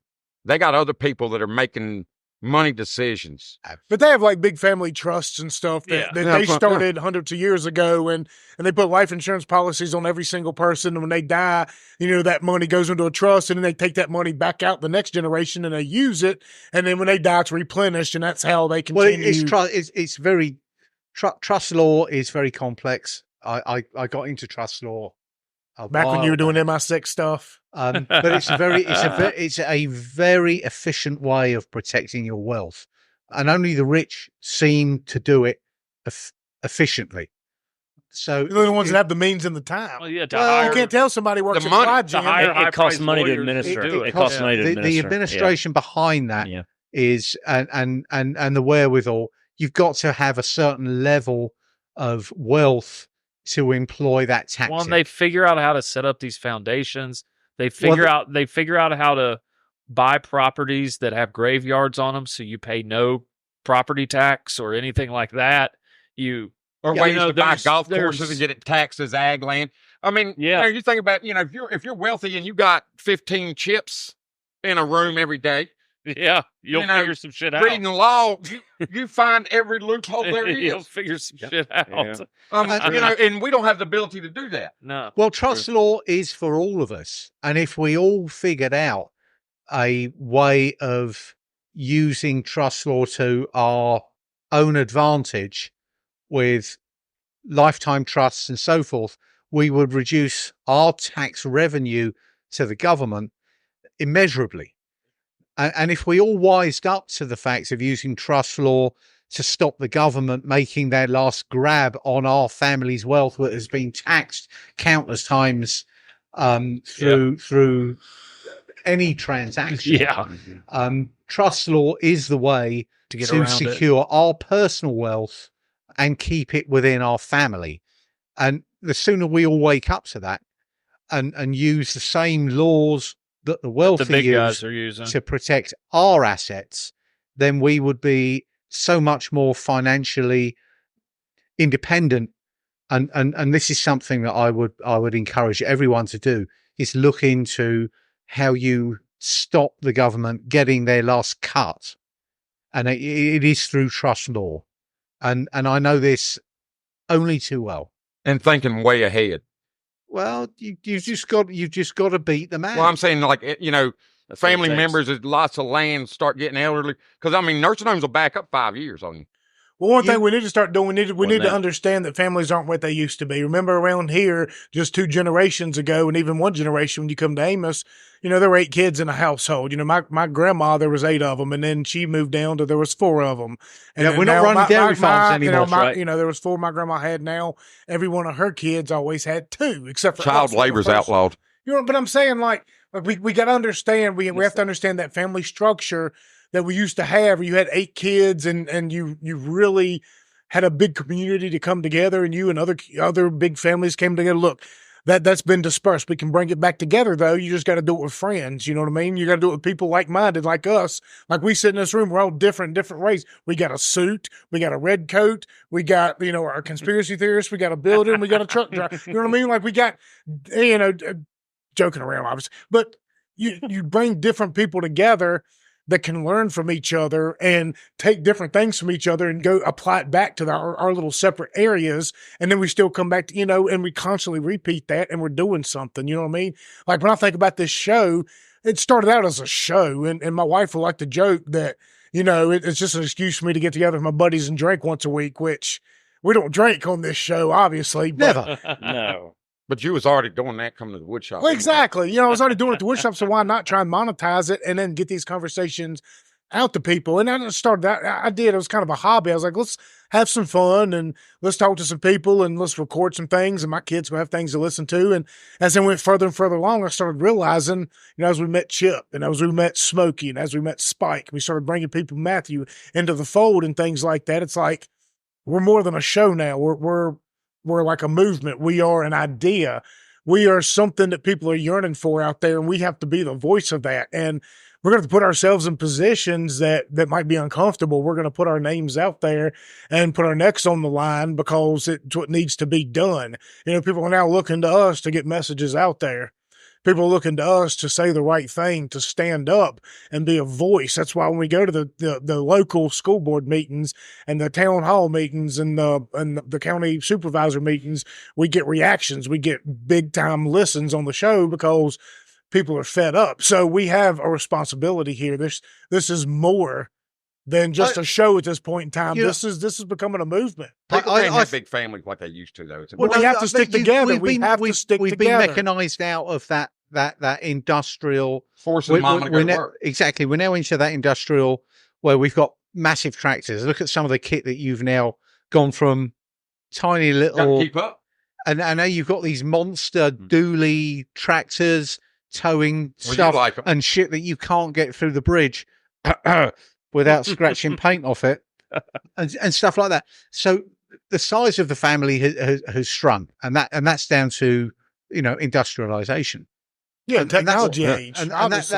They got other people that are making money decisions. But they have like big family trusts and stuff that they started hundreds of years ago, and they put life insurance policies on every single person. And when they die, that money goes into a trust, and then they take that money back out the next generation and they use it. And then when they die, it's replenished, and that's how they continue. Well, it's very trust law is very complex. I got into trust law back when you were doing MI6 stuff. But it's a very efficient way of protecting your wealth, and only the rich seem to do it efficiently. So they're the ones that have the means and the time. Well, you can't tell somebody works at Quad it costs money to administer. It costs money to administer. The administration behind that is and the wherewithal. You've got to have a certain level of wealth to employ that tactic. Well, they figure out how to set up these foundations. They figure out how to buy properties that have graveyards on them, so you pay no property tax or anything like that. Or ways to buy golf courses and get it taxed as ag land. I mean, you think about, if you're wealthy and you got 15 chips in a room every day. Yeah, you'll figure some shit out. Reading the law, you find every loophole there is. You'll figure some shit out. Yeah. And we don't have the ability to do that. No. Well, trust law is for all of us. And if we all figured out a way of using trust law to our own advantage with lifetime trusts and so forth, we would reduce our tax revenue to the government immeasurably. And if we all wised up to the facts of using trust law to stop the government making their last grab on our family's wealth that has been taxed countless times through any transaction, trust law is the way to secure our personal wealth and keep it within our family. And the sooner we all wake up to that and use the same laws that the wealthy guys are using to protect our assets, then we would be so much more financially independent. And this is something that I would encourage everyone to do, is look into how you stop the government getting their last cut. And it is through trust law. And I know this only too well. And thinking way ahead. Well, you've just got to beat the man. Well, I'm saying, like, family members with lots of land start getting elderly, because I mean, nursing homes will back up 5 years on you. Well, one thing we need to start doing, we need to understand that families aren't what they used to be. Remember, around here, just 2 generations ago, and even 1 generation, when you come to Amos, there were 8 kids in a household. My grandma, there was 8 of them, and then she moved down to there was 4 of them. And we're not running dairy farms anymore. There was 4 my grandma had now. Every one of her kids always had 2, except for child labor's outlawed. But I'm saying, like we got to understand. We have to understand that family structure that we used to have, where you had 8 kids and you really had a big community to come together, and you and other big families came together. Look, that's been dispersed. We can bring it back together, though. You just got to do it with friends. You know what I mean? You got to do it with people like-minded, like us. Like we sit in this room, we're all different ways. We got a suit, we got a red coat, we got, our conspiracy theorists, we got a builder, and we got a truck driver. You know what I mean? Like we got, joking around, obviously, but you bring different people together that can learn from each other and take different things from each other and go apply it back to our little separate areas. And then we still come back to, and we constantly repeat that, and we're doing something, you know what I mean? Like when I think about this show, it started out as a show, and my wife will like to joke that, it's just an excuse for me to get together with my buddies and drink once a week, which we don't drink on this show, obviously. Never. No. But you was already doing that coming to the wood shop. Well, exactly. I was already doing it at the wood shop, so why not try and monetize it and then get these conversations out to people? And I started that. I did. It was kind of a hobby. I was like, let's have some fun and let's talk to some people and let's record some things, and my kids will have things to listen to. And as I went further and further along, I started realizing, as we met Chip and as we met Smokey and as we met Spike, we started bringing people, Matthew, into the fold and things like that. It's like, we're more than a show now. We're like a movement. We are an idea. We are something that people are yearning for out there, and we have to be the voice of that. And we're going to put ourselves in positions that might be uncomfortable. We're going to put our names out there and put our necks on the line because it's what needs to be done. People are now looking to us to get messages out there. People are looking to us to say the right thing, to stand up and be a voice. That's why when we go to the local school board meetings and the town hall meetings and the county supervisor meetings, we get reactions. We get big time listens on the show because people are fed up. So we have a responsibility here. This is more than just a show at this point in time. This is becoming a movement. People can't have big families like they used to, though. We have to stick together. We've been mechanized out of that industrial forcing mom to go to work. Exactly. We're now into that industrial where we've got massive tractors. Look at some of the kit that you've now gone from tiny little. Gotta keep up. And now you've got these monster dually tractors towing stuff and shit that you can't get through the bridge without scratching paint off it and stuff like that. So the size of the family has shrunk, and that's down to industrialization. Yeah, technology age, and that's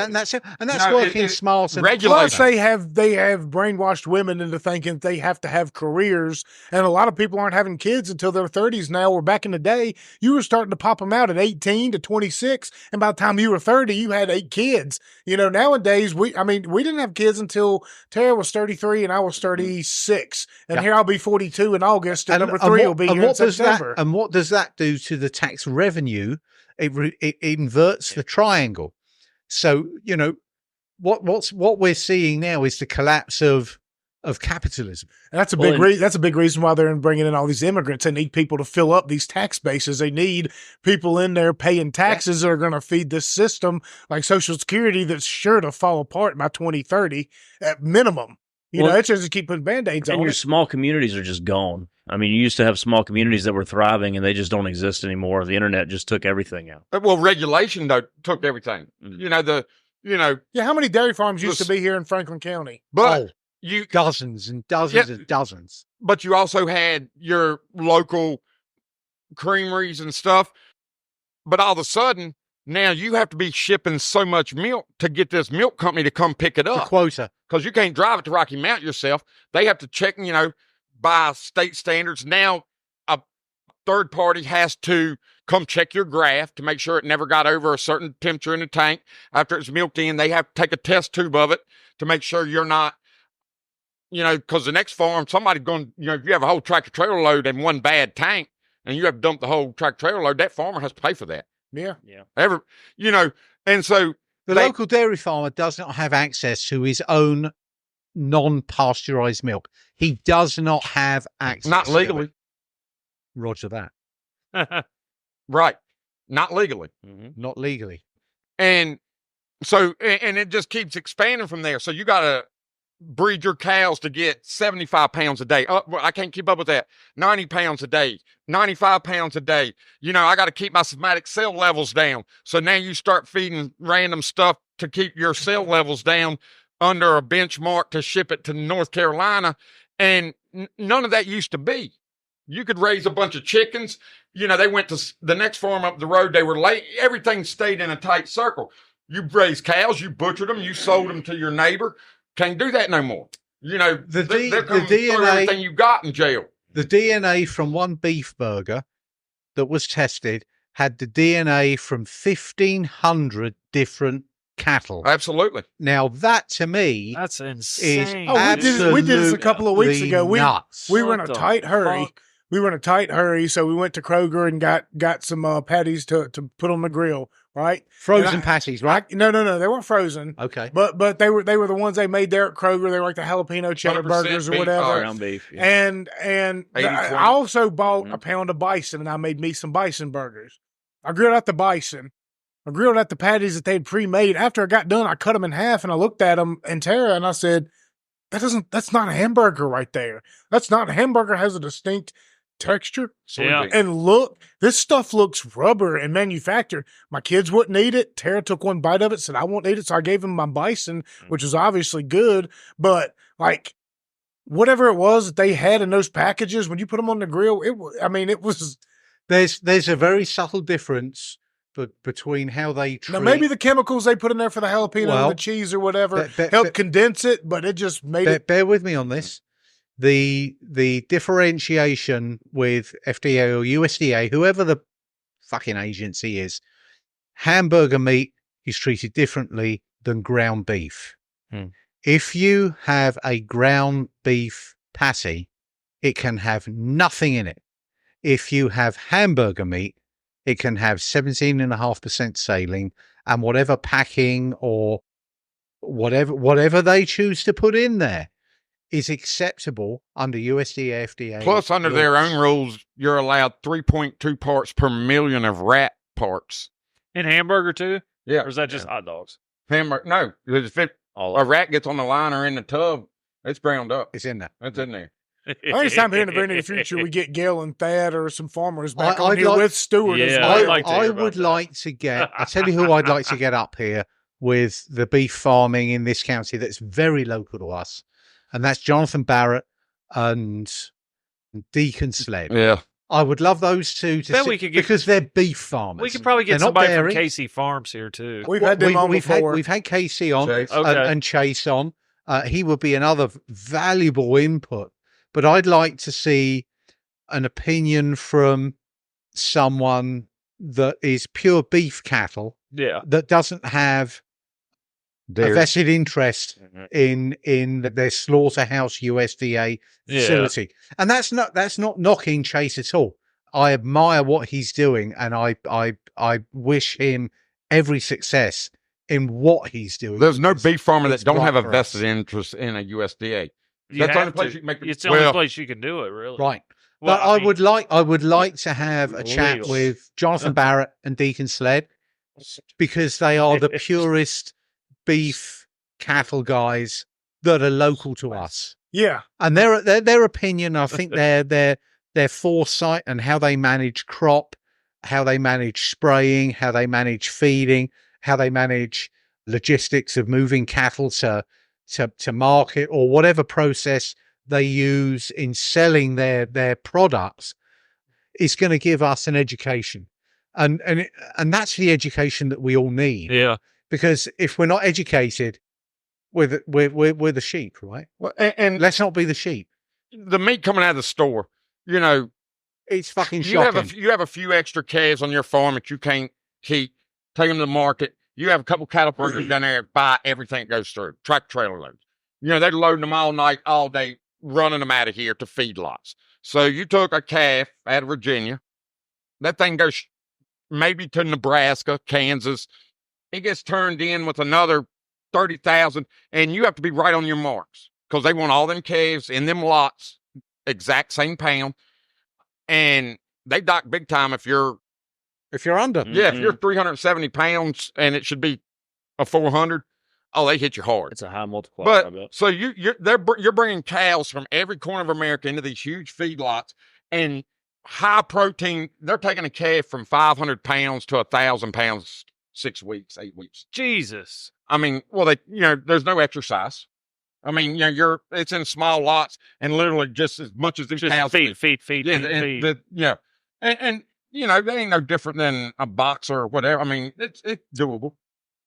working smart. And plus, they have brainwashed women into thinking they have to have careers, and a lot of people aren't having kids until their 30s now. Where back in the day, you were starting to pop them out at 18 to 26, and by the time you were 30, you had 8 kids. Nowadays we didn't have kids until Tara was 33 and I was 36, and here I'll be 42 in August, and number 3 will be here in September. And what does that do to the tax revenue? It inverts the triangle. So, what we're seeing now is the collapse of capitalism. And that's a big reason why they're bringing in all these immigrants. They need people to fill up these tax bases. They need people in there paying taxes that are going to feed this system, like Social Security, that's sure to fall apart by 2030 at minimum. It's just to keep putting Band-Aids on. And your small communities are just gone. I mean, you used to have small communities that were thriving, and they just don't exist anymore. The internet just took everything out. Well, regulation, though, took everything. How many dairy farms used to be here in Franklin County? But dozens and dozens and dozens. But you also had your local creameries and stuff. But all of a sudden, now you have to be shipping so much milk to get this milk company to come pick it up. The quota. Because you can't drive it to Rocky Mount yourself. They have to check, by state standards. Now, a third party has to come check your graph to make sure it never got over a certain temperature in the tank. After it's milked in, they have to take a test tube of it to make sure you're not, because the next farm, somebody's going, if you have a whole tractor trailer load in one bad tank and you have to dump the whole tractor trailer load, that farmer has to pay for that. Yeah. And so the local dairy farmer does not have access to his own non-pasteurized milk. He does not have access. Not legally. Roger that. Right. Not legally. Mm-hmm. Not legally. And so, and it just keeps expanding from there. So you got to breed your cows to get 75 pounds a day. Oh, I can't keep up with that. 90 pounds a day, 95 pounds a day. I got to keep my somatic cell levels down. So now you start feeding random stuff to keep your cell levels down under a benchmark to ship it to North Carolina. And none of that used to be. You could raise a bunch of chickens. They went to the next farm up the road. They were late. Everything stayed in a tight circle. You raised cows, you butchered them, you sold them to your neighbor. Can't do that no more. They're coming through everything you got in jail. The DNA from one beef burger that was tested had the DNA from 1,500 different cattle. Absolutely. Now that to me, that's insane. We did this a couple of weeks ago. We were in a tight hurry. Fuck? We were in a tight hurry, so we went to Kroger and got some patties to put on the grill. Right, frozen patties, right? No, they weren't frozen. Okay, but they were the ones they made there at Kroger. They were like the jalapeno cheddar burgers or whatever. Ground beef, yeah. And I also bought a pound of bison, and I made me some bison burgers. I grilled out the bison. I grilled out the patties that they'd pre-made. After I got done, I cut them in half, and I looked at them and Tara, and I said, "That's not a hamburger right there. That's not a hamburger. Has a distinct texture." Yeah. And look, this stuff looks rubber and manufactured. My kids wouldn't eat it. Tara took one bite of it, said I won't eat it, so I gave him my bison, which was obviously good. But like whatever it was that they had in those packages, when you put them on the grill, it was. There's a very subtle difference between how they treat. Now maybe the chemicals they put in there for the jalapeno and the cheese or whatever helped condense it, but it just made it. Bear with me on this. The differentiation with FDA or USDA, whoever the fucking agency is, hamburger meat is treated differently than ground beef. If you have a ground beef patty, it can have nothing in it. If you have hamburger meat, it can have 17.5% saline and whatever packing or whatever they choose to put in there is acceptable under USDA, FDA. Plus, under their own rules, you're allowed 3.2 parts per million of rat parts. In hamburger too? Yeah. Or is that just hot dogs? Hamburger? No. If a rat gets on the line or in the tub, it's browned up. It's in there. It's in there. I think it's time here in the very near future we get Gail and Thad or some farmers back on here with Stuart as well. I would like to get, I'll tell you who I'd like to get up here with the beef farming in this county that's very local to us. And that's Jonathan Barrett and Deacon Sled. Yeah. I would love those two to we could get, because they're beef farmers. We could probably get somebody from KC Farms here too. We've had them on before. We've had KC on Chase. and Chase on. He would be another valuable input. But I'd like to see an opinion from someone that is pure beef cattle. Yeah. That doesn't have a vested interest in their slaughterhouse USDA facility. And that's not knocking Chase at all. I admire what he's doing, and I wish him every success in what he's doing. There's no beef farmer that don't have a vested interest in a USDA. That's the only place you can make it. It's the only place you can do it, really. Right. Well, but I would like to have a chat with Jonathan Barrett and Deacon Sled, because they are the purest beef cattle guys that are local to us. Yeah. And their opinion, I think their foresight and how they manage crop, how they manage spraying, how they manage feeding, how they manage logistics of moving cattle to market, or whatever process they use in selling their products, is going to give us an education. And that's the education that we all need. Yeah. Because if we're not educated, we're the sheep, right? Well, and let's not be the sheep. The meat coming out of the store, it's fucking shocking. You have a few extra calves on your farm that you can't keep. Take them to the market. You have a couple cattle brokers down there that buy everything that goes through. Tractor trailer loads. They're loading them all night, all day, running them out of here to feedlots. So you took a calf out of Virginia. That thing goes maybe to Nebraska, Kansas. It gets turned in with another 30,000, and you have to be right on your marks, because they want all them calves in them lots, exact same pound, and they dock big time if you're under. Yeah, if you're 370 pounds and it should be a 400, they hit you hard. It's a high multiplier. But so you're bringing cows from every corner of America into these huge feedlots, and high protein. They're taking a calf from 500 pounds to 1,000 pounds. 6 weeks, 8 weeks. Jesus. I mean, well, there's no exercise. I mean, it's in small lots, and literally just as much as these cows feed. Yeah. And they ain't no different than a boxer or whatever. I mean, it's doable.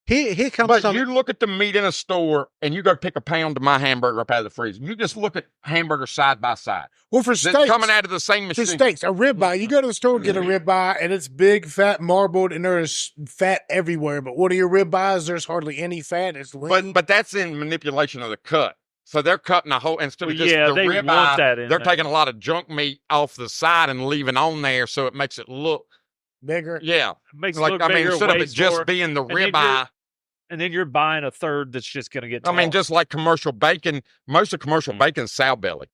Here comes But you look at the meat in a store, and you go pick a pound of my hamburger up out of the freezer. You just look at hamburgers side by side. Well, for steaks, coming out of the same machine. For steaks, a ribeye. You go to the store and get a ribeye, and it's big, fat, marbled, and there's fat everywhere. But what are your ribeyes? There's hardly any fat. It's lean. But that's in manipulation of the cut. So they're cutting a whole, instead of just the ribeye, they're taking a lot of junk meat off the side and leaving on there, so it makes it look bigger. Yeah, it makes it look bigger, instead of it just being the ribeye. And then you're buying a third that's just going to get tossed. I mean, just like commercial bacon, most of commercial bacon's sow belly.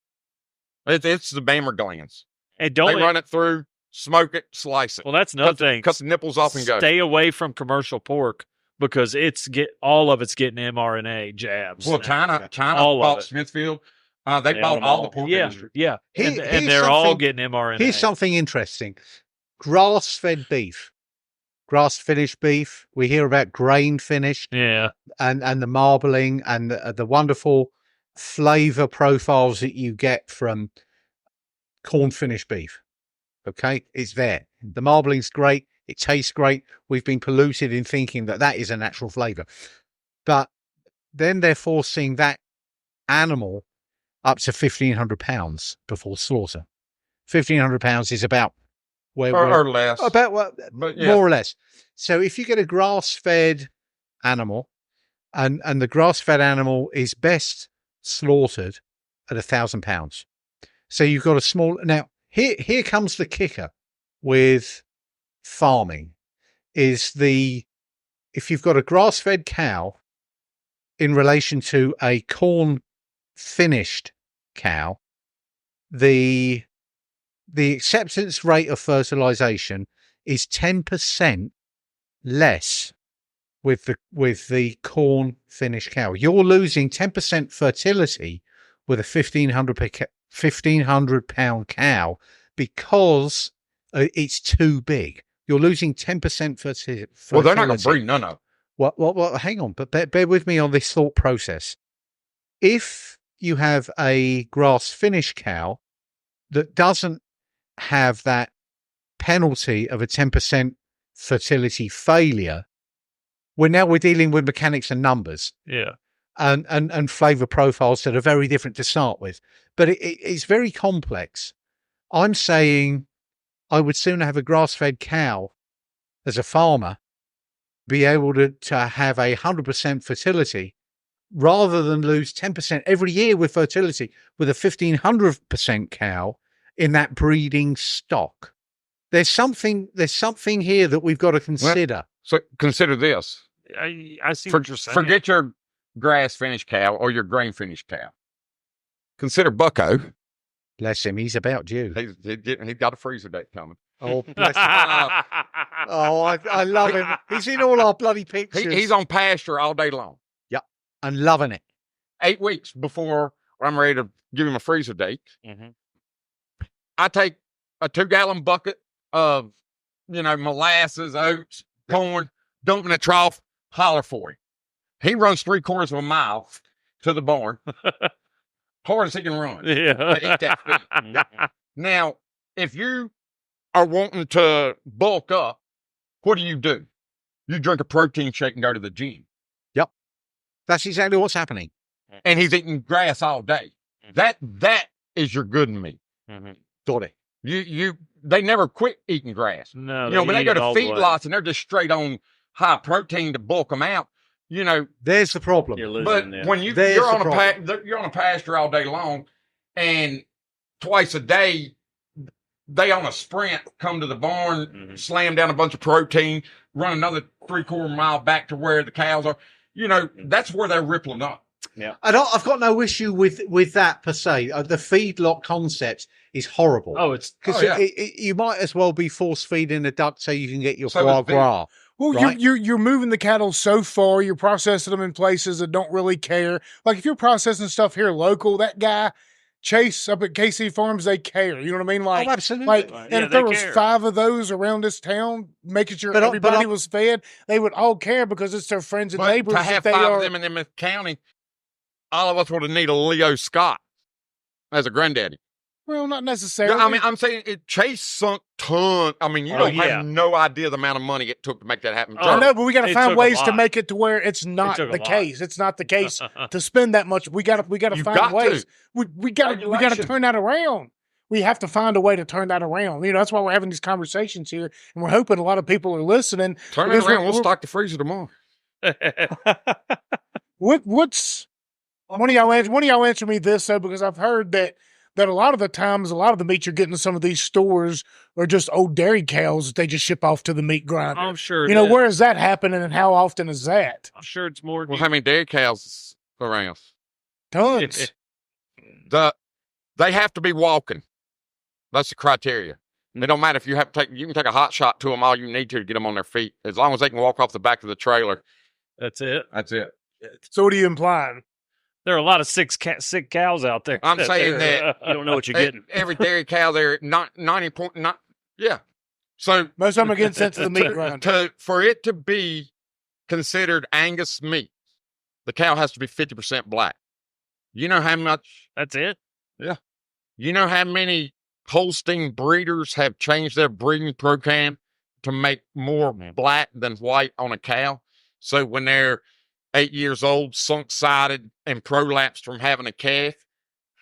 It's the Bammer glands. And they run it through, smoke it, slice it. Well, that's another thing. Cut the nipples off and go. Stay away from commercial pork, because all of it's getting mRNA jabs. Well, China bought Smithfield. They bought all the pork industry. Yeah, and they're all getting mRNA. Here's something interesting. Grass-fed beef. Grass-finished beef. We hear about grain-finished. Yeah. And the marbling and the wonderful flavor profiles that you get from corn-finished beef. Okay? It's there. The marbling's great. It tastes great. We've been polluted in thinking that is a natural flavor. But then they're forcing that animal up to 1,500 pounds before slaughter. 1,500 pounds is about or less. More or less. So if you get a grass-fed animal, and the grass-fed animal is best slaughtered at 1,000 pounds. So you've got a small. Now here comes the kicker with farming, is if you've got a grass-fed cow in relation to a corn-finished cow, the acceptance rate of fertilization is 10% less with the corn finished cow. You're losing 10% fertility with a 1,500 pound cow because it's too big. You're losing 10% fertility. Well, they're not going to breed none of. Well, hang on, but bear with me on this thought process. If you have a grass finished cow that doesn't have that penalty of a 10% fertility failure, we're dealing with mechanics and numbers. Yeah. And flavor profiles that are very different to start with. But it's very complex. I'm saying I would sooner have a grass-fed cow as a farmer be able to have 100% fertility rather than lose 10% every year with fertility with a 1,500% cow in that breeding stock. There's something here that we've got to consider. Well, so consider this. I see what you're saying. Forget your grass finished cow or your grain finished cow. Consider Bucko. Bless him, he's about due. He's got a freezer date coming. Oh, bless him. I love him. He's in all our bloody pictures. He's on pasture all day long. Yep, and loving it. 8 weeks before I'm ready to give him a freezer date, I take a 2-gallon bucket of, molasses, oats, corn, dump in a trough, holler for him. He runs 3/4 of a mile to the barn. Hard as he can run. Yeah. Now, if you are wanting to bulk up, what do? You drink a protein shake and go to the gym. Yep. That's exactly what's happening. And he's eating grass all day. That is your good meat. Got it. They never quit eating grass. No, but they go to feedlots and they're just straight on high protein to bulk them out. There's the problem. You're losing, but when you're on a pasture all day long, and twice a day they on a sprint come to the barn, slam down a bunch of protein, run another 3/4 mile back to where the cows are. That's where they're rippling up. Yeah, I've got no issue with that per se. The feedlot concept is horrible. Oh, it's because you might as well be force feeding a duck so you can get your foie gras. Well, right? you're moving the cattle so far, you're processing them in places that don't really care. Like if you're processing stuff here local, that guy Chase up at KC Farms, they care. You know what I mean? Like, absolutely. And if there was 5 of those around this town, making sure everybody was fed, they would all care because it's their friends and neighbors. To have 5 of them in Emmett County, all of us would need a Leo Scott as a granddaddy. Well, not necessarily. I mean, I'm saying Chase sunk ton. I mean, you don't have no idea the amount of money it took to make that happen. I know, but we got to find ways to make it to where it's not the case. It's not the case to spend that much. We got to find ways. We got to turn that around. We have to find a way to turn that around. That's why we're having these conversations here, and we're hoping a lot of people are listening. Turn it around. We'll stock the freezer tomorrow. What's one of y'all answer me this though, because I've heard that a lot of the times, a lot of the meat you're getting in some of these stores are just old dairy cows that they just ship off to the meat grinder. I'm sure. Where is that happening and how often is that? I'm sure it's more. Well, how many dairy cows around? Tons. They have to be walking. That's the criteria. It don't matter if you have to you can take a hot shot to them all you need to get them on their feet. As long as they can walk off the back of the trailer. That's it. So what are you implying? There are a lot of sick cows out there. I'm saying that you don't know what you're getting. Every dairy cow there, 90.9. Yeah. So most of them are getting sent to the meat grinder. For it to be considered Angus meat, the cow has to be 50% black. You know how much? That's it? Yeah. You know how many Holstein breeders have changed their breeding program to make more black than white on a cow? So when they're 8 years old, sunk-sided, and prolapsed from having a calf,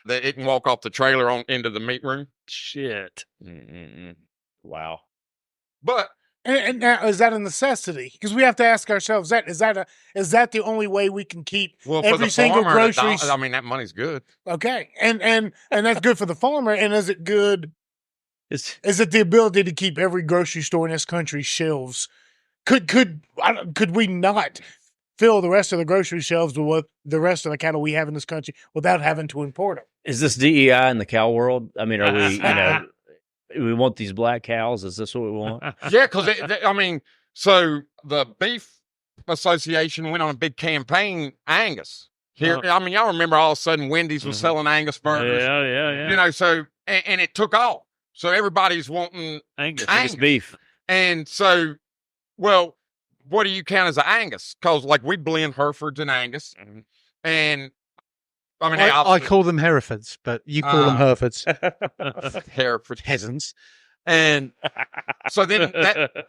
that it can walk off the trailer into the meat room. Shit. Wow. But and now, is that a necessity? Because we have to ask ourselves is that the only way we can keep every single grocery? I mean, that money's good. Okay, and that's good for the farmer. And is it good? Is it the ability to keep every grocery store in this country's shelves? Could we not fill the rest of the grocery shelves with what the rest of the cattle we have in this country without having to import them? Is this DEI in the cow world? I mean, are we, we want these black cows? Is this what we want? Yeah, because, so the Beef Association went on a big campaign, Angus. Here, y'all remember all of a sudden Wendy's was selling Angus burgers. Yeah. So, and it took off. So everybody's wanting Angus beef. And so, well, what do you count as an Angus? Because we blend Herefords and Angus, and I mean, I call them Herefords, but you call them Herefords. Hereford peasants. And so then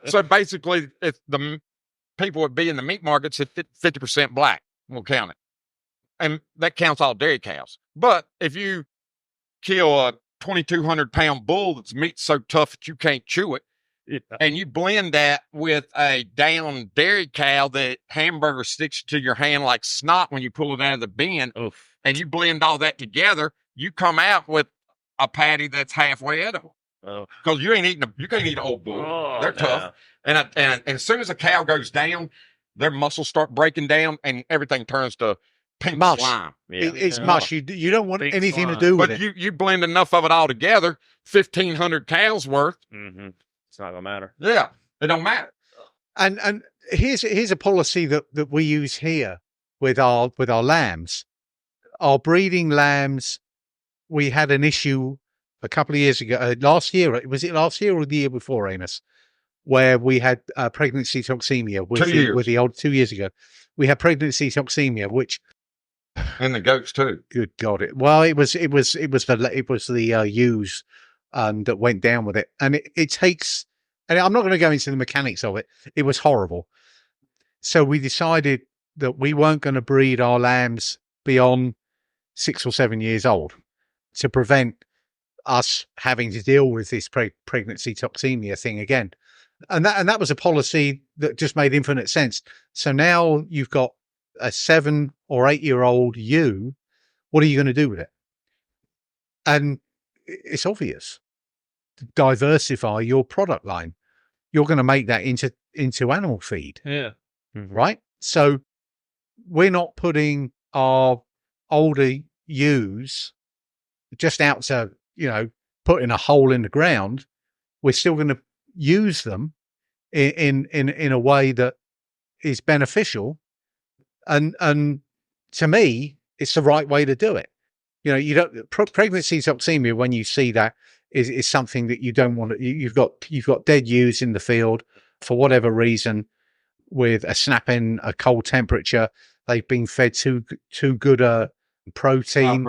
so basically, if the people would be in the meat markets at 50% black, we'll count it. And that counts all dairy cows. But if you kill a 2,200 pound bull that's meat so tough that you can't chew it, and you blend that with a down dairy cow that hamburger sticks to your hand like snot when you pull it out of the bin, and you blend all that together, you come out with a patty that's halfway edible. Because you can't eat an old bull. They're tough. And as soon as a cow goes down, their muscles start breaking down and everything turns to pink slime. It's mush. You don't want pink anything slime to do with it. But you blend enough of it all together, 1,500 cows worth. Mm-hmm. It's not gonna matter. Yeah, it don't matter. And here's a policy that we use here with our lambs. Our breeding lambs, we had an issue a couple of years ago. Last year, was it last year or the year before, Amos? Where we had pregnancy toxemia with 2 years ago. We had pregnancy toxemia, which and the goats too. Good God! It was the ewes that went down with it, and it takes. And I'm not going to go into the mechanics of it. It was horrible. So we decided that we weren't going to breed our lambs beyond 6 or 7 years old to prevent us having to deal with this pregnancy toxemia thing again. And that was a policy that just made infinite sense. So now you've got a 7 or 8 year old ewe. What are you going to do with it? And it's obvious. Diversify your product line. You're going to make that into animal feed. Yeah. Mm-hmm. Right. So we're not putting our older ewes just out to, put in a hole in the ground. We're still going to use them in a way that is beneficial. And to me, it's the right way to do it. You don't pregnancy toxemia, when you see that, is something that you don't want to. You've got dead ewes in the field for whatever reason, with a snap in a cold temperature. They've been fed too good a protein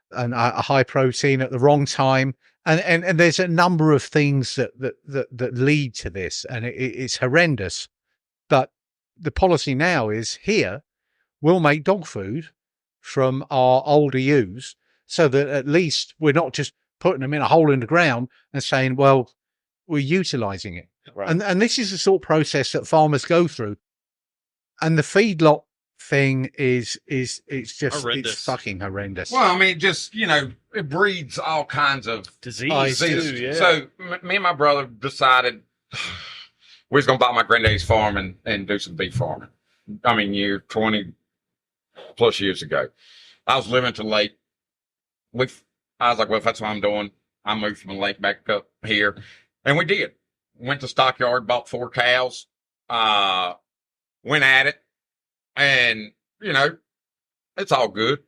and a high protein at the wrong time, and there's a number of things that lead to this, and it's horrendous. But the policy now is here: we'll make dog food from our older ewes, so that at least we're not just putting them in a hole in the ground and saying, well, we're utilizing it. Right. And this is the sort of process that farmers go through. And the feedlot thing it's fucking horrendous. Well, I mean, just, it breeds all kinds of disease too, yeah. So me and my brother decided we was going to buy my granddaddy's farm and do some beef farming. 20 plus years ago. I was living to the lake. I was like, well, if that's what I'm doing, I moved from the lake back up here. And we did. Went to stockyard, bought 4 cows, went at it. And, it's all good.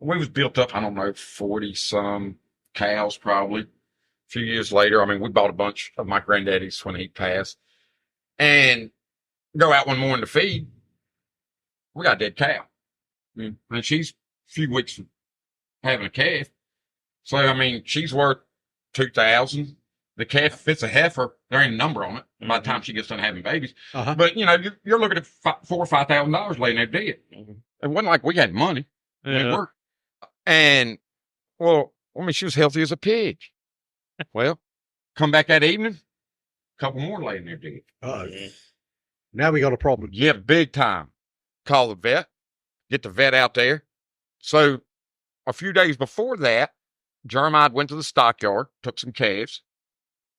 We was built up, 40 some cows probably. A few years later, we bought a bunch of my granddaddy's when he passed. And go out one morning to feed. We got a dead cow. And she's a few weeks from having a calf. So, she's worth $2,000. The calf, if it's a heifer, there ain't a number on it by the time she gets done having babies. Uh-huh. But, you're looking at $4,000 or $5,000 laying there dead. Mm-hmm. It wasn't like we had money. Yeah. We worked. And, she was healthy as a pig. Well, come back that evening, a couple more laying there dead. Now we got a problem. Yeah, big time. Call the vet, get the vet out there. So a few days before that, Jeremiah went to the stockyard, took some calves,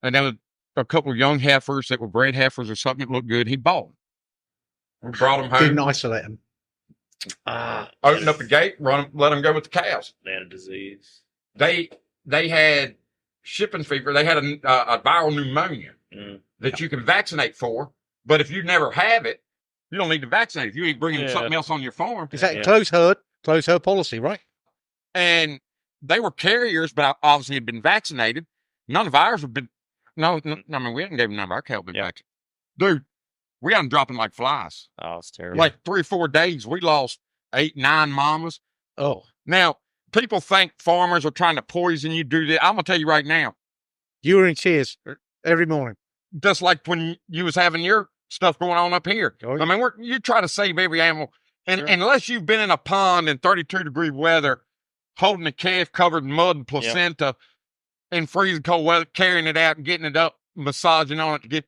and then a couple of young heifers that were bred heifers or something that looked good. He bought them. We brought them home. Didn't isolate them. Opened up the gate, let them go with the cows. They had a disease. They had shipping fever. They had a viral pneumonia that you can vaccinate for. But if you never have it, you don't need to vaccinate. If you ain't bringing something else on your farm. Is that close herd policy, right? And they were carriers, but obviously had been vaccinated. None of ours have been. No, we hadn't given none of our cattle been vaccinated. Dude, we got them dropping like flies. Oh, it's terrible. Like 3 or 4 days, we lost 8, 9 mamas. Oh. Now, people think farmers are trying to poison you, do that. I'm going to tell you right now. You were in tears every morning. Just like when you was having your stuff going on up here. Oh, yeah. I mean, you try to save every animal. And Sure. unless you've been in a pond in 32-degree weather, holding a calf covered in mud and placenta in freezing cold weather, carrying it out and getting it up, massaging on it to get,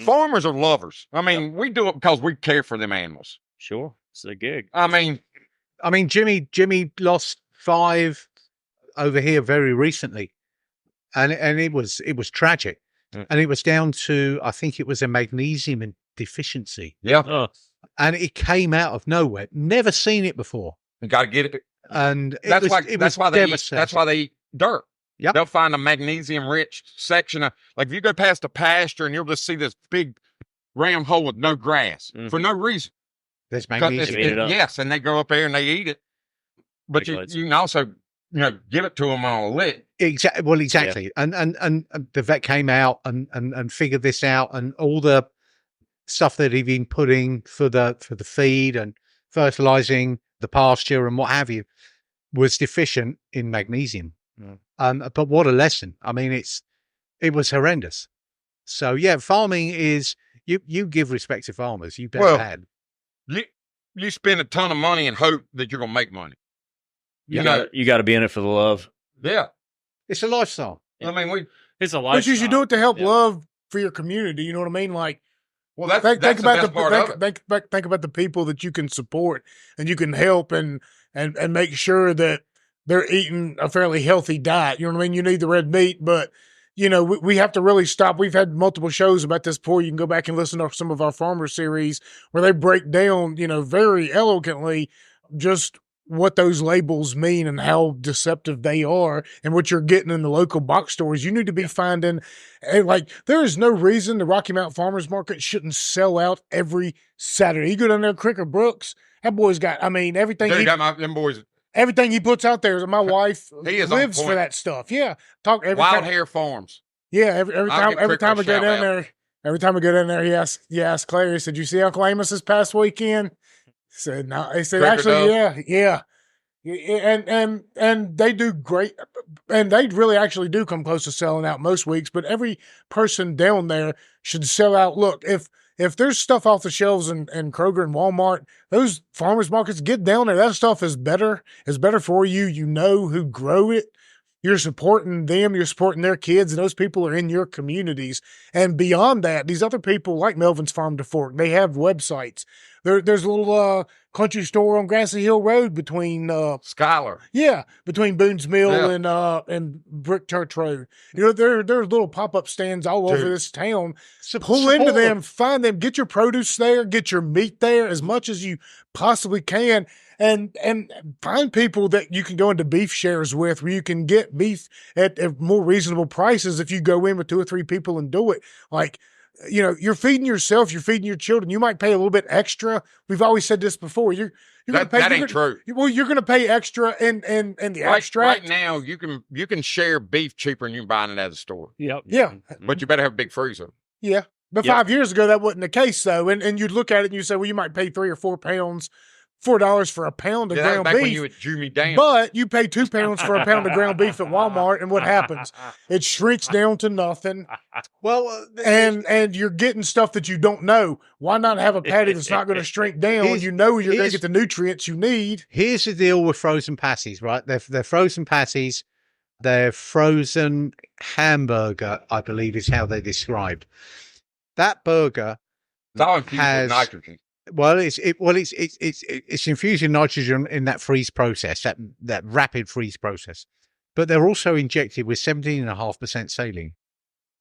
farmers are lovers. I mean, we do it because we care for them animals. Sure. It's a gig. I mean, Jimmy lost 5 over here very recently, and it was tragic, and it was down to, I think it was a magnesium deficiency. Yeah, and it came out of nowhere. Never seen it before. you got to get it, and that's why they eat dirt. Yep. They'll find a magnesium rich section of, like, if you go past a pasture and you'll just see this big round hole with no grass for no reason. There's magnesium. Yes, and they go up there and they eat it. But you can also, give it to them on a lick. Exactly. Well, exactly. Yeah. And the vet came out and figured this out, and all the stuff that he'd been putting for the feed and fertilizing the pasture and what have you was deficient in magnesium. But what a lesson. I mean, it was horrendous. So yeah, farming is, you give respect to farmers. You bet bad. You spend a ton of money and hope that you're going to make money. You got to be in it for the love. Yeah. It's a lifestyle. I mean, it's a lifestyle. But you should do it to help love for your community. You know what I mean? Like, well, think about the people that you can support and you can help and make sure that they're eating a fairly healthy diet. You know what I mean? You need the red meat, but we have to really stop. We've had multiple shows about this before. You can go back and listen to some of our farmer series where they break down, very eloquently just what those labels mean and how deceptive they are and what you're getting in the local box stores. You need to be finding, like, there is no reason the Rocky Mountain Farmers Market shouldn't sell out every Saturday. You go down there, Cricker Brooks, that boy's got, everything. Dude, them boys. Everything he puts out there. My wife lives for that stuff. Yeah. Wild Hair Farms. Yeah. Every time I go down there, he asked Claire, he said, "You see Uncle Amos this past weekend?" He said, "No." He said, "Actually, yeah. And they do great, and they really actually do come close to selling out most weeks, but every person down there should sell out. Look, if there's stuff off the shelves in Kroger and Walmart, those farmers markets, get down there. That stuff is better. It's better for you. You know who grow it. You're supporting them. You're supporting their kids, and those people are in your communities. And beyond that, these other people like Melvin's Farm to Fork, they have websites. There's a little country store on Grassy Hill Road between Schuyler. Yeah, between Boone's Mill and Brick Church Road. There's little pop-up stands all over this town. Pull into them, find them, get your produce there, get your meat there as much as you possibly can, and find people that you can go into beef shares with, where you can get beef at more reasonable prices if you go in with 2 or 3 people and do it. Like, you're feeding yourself, you're feeding your children. You might pay a little bit extra. We've always said this before. You're gonna pay. That ain't true. Well, you're going to pay extra in the abstract. Right now, you can share beef cheaper than you buying it at the store. Yep. Yeah. But you better have a big freezer. Yeah. But 5 years ago, that wasn't the case, though. And you'd look at it and you say, well, you might pay $3 or $4 for a pound of ground beef. When you would Jew me down. But you pay 2 pounds for a pound of ground beef at Walmart, and what happens? It shrinks down to nothing. Well, and you're getting stuff that you don't know. Why not have a patty that's not going to shrink down? You're going to get the nutrients you need. Here's the deal with frozen patties, right? They're frozen patties. They're frozen hamburger, I believe is how they're described. That burger has nitrogen. Well, it's infusing nitrogen in that freeze process, that rapid freeze process. But they're also injected with 17.5% saline.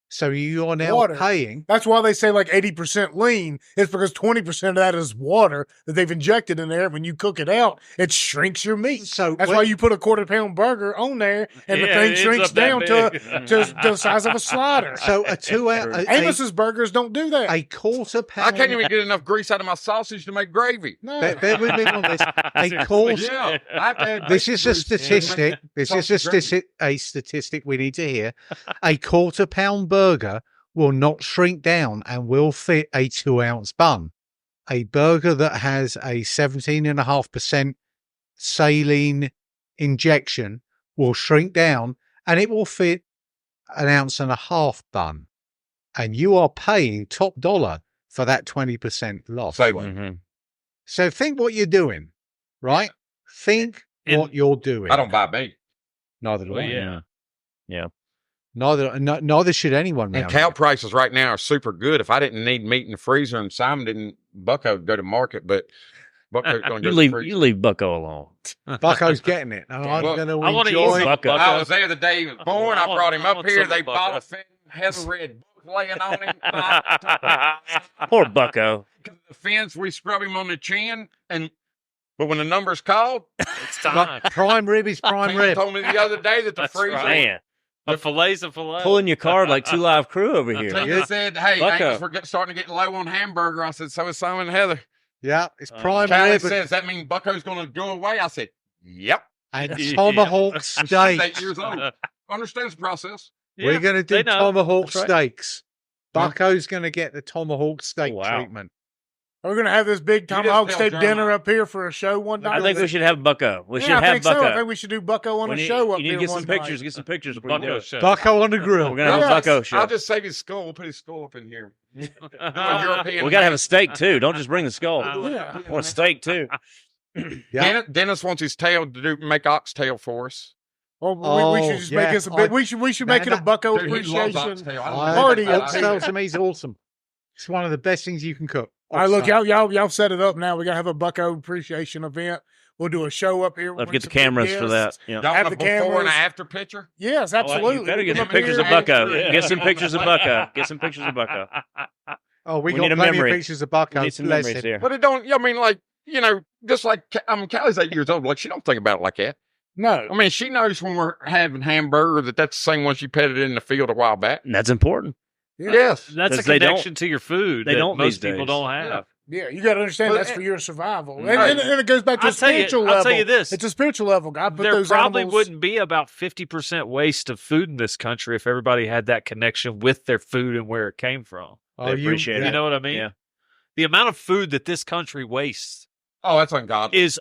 So you are now paying. That's why they say like 80% lean. It's because 20% of that is water that they've injected in there. When you cook it out, it shrinks your meat. So that's why you put a 1/4 pound burger on there, and the thing shrinks down to the size of a slider. So a 2 ounce. Amos's burgers don't do that. A 1/4 pound. I can't even get enough grease out of my sausage to make gravy. No. Bear with me on this. This is a statistic. This is a statistic we need to hear. A 1/4 pound burger will not shrink down and will fit a 2 ounce bun. A burger that has a 17.5% saline injection will shrink down and it will fit 1.5 ounce bun. And you are paying top dollar for that 20% loss. So think what you're doing, right? Think what you're doing. I don't buy meat. Neither do I. Yeah. Neither should anyone. And cow prices right now are super good. If I didn't need meat in the freezer and Simon didn't, Bucko would go to market, but Bucko's going to go to the freezer. You leave Bucko alone. Bucko's getting it. And I'm going to enjoy Bucko. I was there the day he was born. I brought him up here. They bought a thing, Heather Red book laying on him. Poor Bucko. The fence, we scrub him on the chin, but when the number's called, it's time. Prime rib is prime rib. Told me the other day that the freezer. Man. A fillet's a fillet. Pulling your card like 2 Live Crew over here. He said, hey, we're starting to get low on hamburger. I said, so is Simon and Heather. Yeah, it's prime Callie rib. says, that mean Bucko's going to go away? I said, yep. And tomahawk steaks. She's 8 years old. Understands the process. We're going to do tomahawk steaks. Bucko's going to get the tomahawk steak treatment. We're going to have this big tomahawk steak dinner up here for a show one night. I think we should have Bucko. I think so. I think we should do Bucko on a show up here. Get some pictures. Get some pictures. Bucko on the grill. We're going to have a Bucko show. I'll just save his skull. We'll put his skull up in here. We got to have a steak too. Don't just bring the skull. I want a steak too. Dennis wants his tail to make oxtail for us. Well, we should just make this a bit. We should make it a Bucko appreciation party. Oxtail to me is awesome. It's one of the best things you can cook. All right, look, y'all set it up now. We gotta have a Bucko appreciation event. We'll do a show up here. Let's get the cameras for that. Yeah. Have the before and after picture. Yes, absolutely. You better get some pictures of Bucko. Get some pictures of Bucko. Get some pictures of Bucko. Oh, we got plenty of pictures of Bucko. Need some memories here. But it don't. I mean, like just like Callie's 8 years old. Like she don't think about it like that. No, I mean she knows when we're having hamburger that's the same one she petted in the field a while back. And that's important. Yeah. Yes, that's a connection to your food. They don't. Most people don't have. Yeah, you got to understand that's for your survival, and it goes back to a spiritual level. I'll tell you this: it's a spiritual level. God put there those probably animals... wouldn't be about 50% waste of food in this country if everybody had that connection with their food and where it came from. They appreciate it. You know what I mean? Yeah. The amount of food that this country wastes. Oh, that's ungodly. Is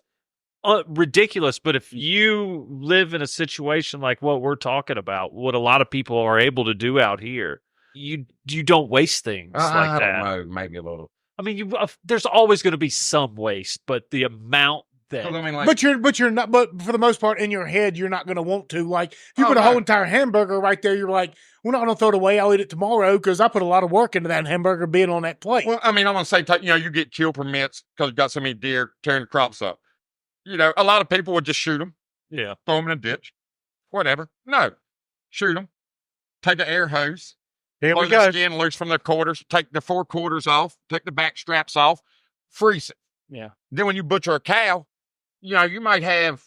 ridiculous. But if you live in a situation like what we're talking about, what a lot of people are able to do out here, you don't waste things like that. I don't know, maybe a little. I mean, there's always going to be some waste, but the amount that. I mean, like, but you're not. But for the most part, in your head, you're not going to want to. Like, if you put a whole entire hamburger right there, you're like, we're not going to throw it away. I'll eat it tomorrow because I put a lot of work into that hamburger being on that plate. Well, I mean, I'm going to say, you get kill permits because you got so many deer tearing the crops up. A lot of people would just shoot them. Yeah. Throw them in a ditch. Whatever. No. Shoot them. Take an air hose. Here we go. go. The skin loose from their quarters. Take the 4 quarters off. Take the back straps off. Freeze it. Yeah. Then when you butcher a cow, you might have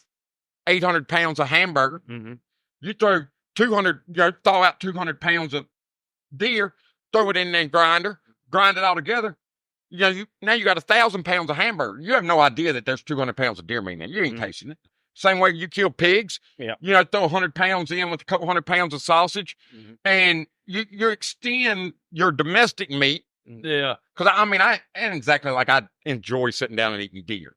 800 pounds of hamburger. Mm-hmm. You throw 200, thaw out 200 pounds of deer, throw it in the grinder, grind it all together. Now you got 1,000 pounds of hamburger. You have no idea that there's 200 pounds of deer meat in there. You ain't tasting it. Same way you kill pigs. Yeah. Throw 100 pounds in with a couple 100 pounds of sausage, and you extend your domestic meat. Yeah. Because I ain't exactly like I enjoy sitting down and eating deer.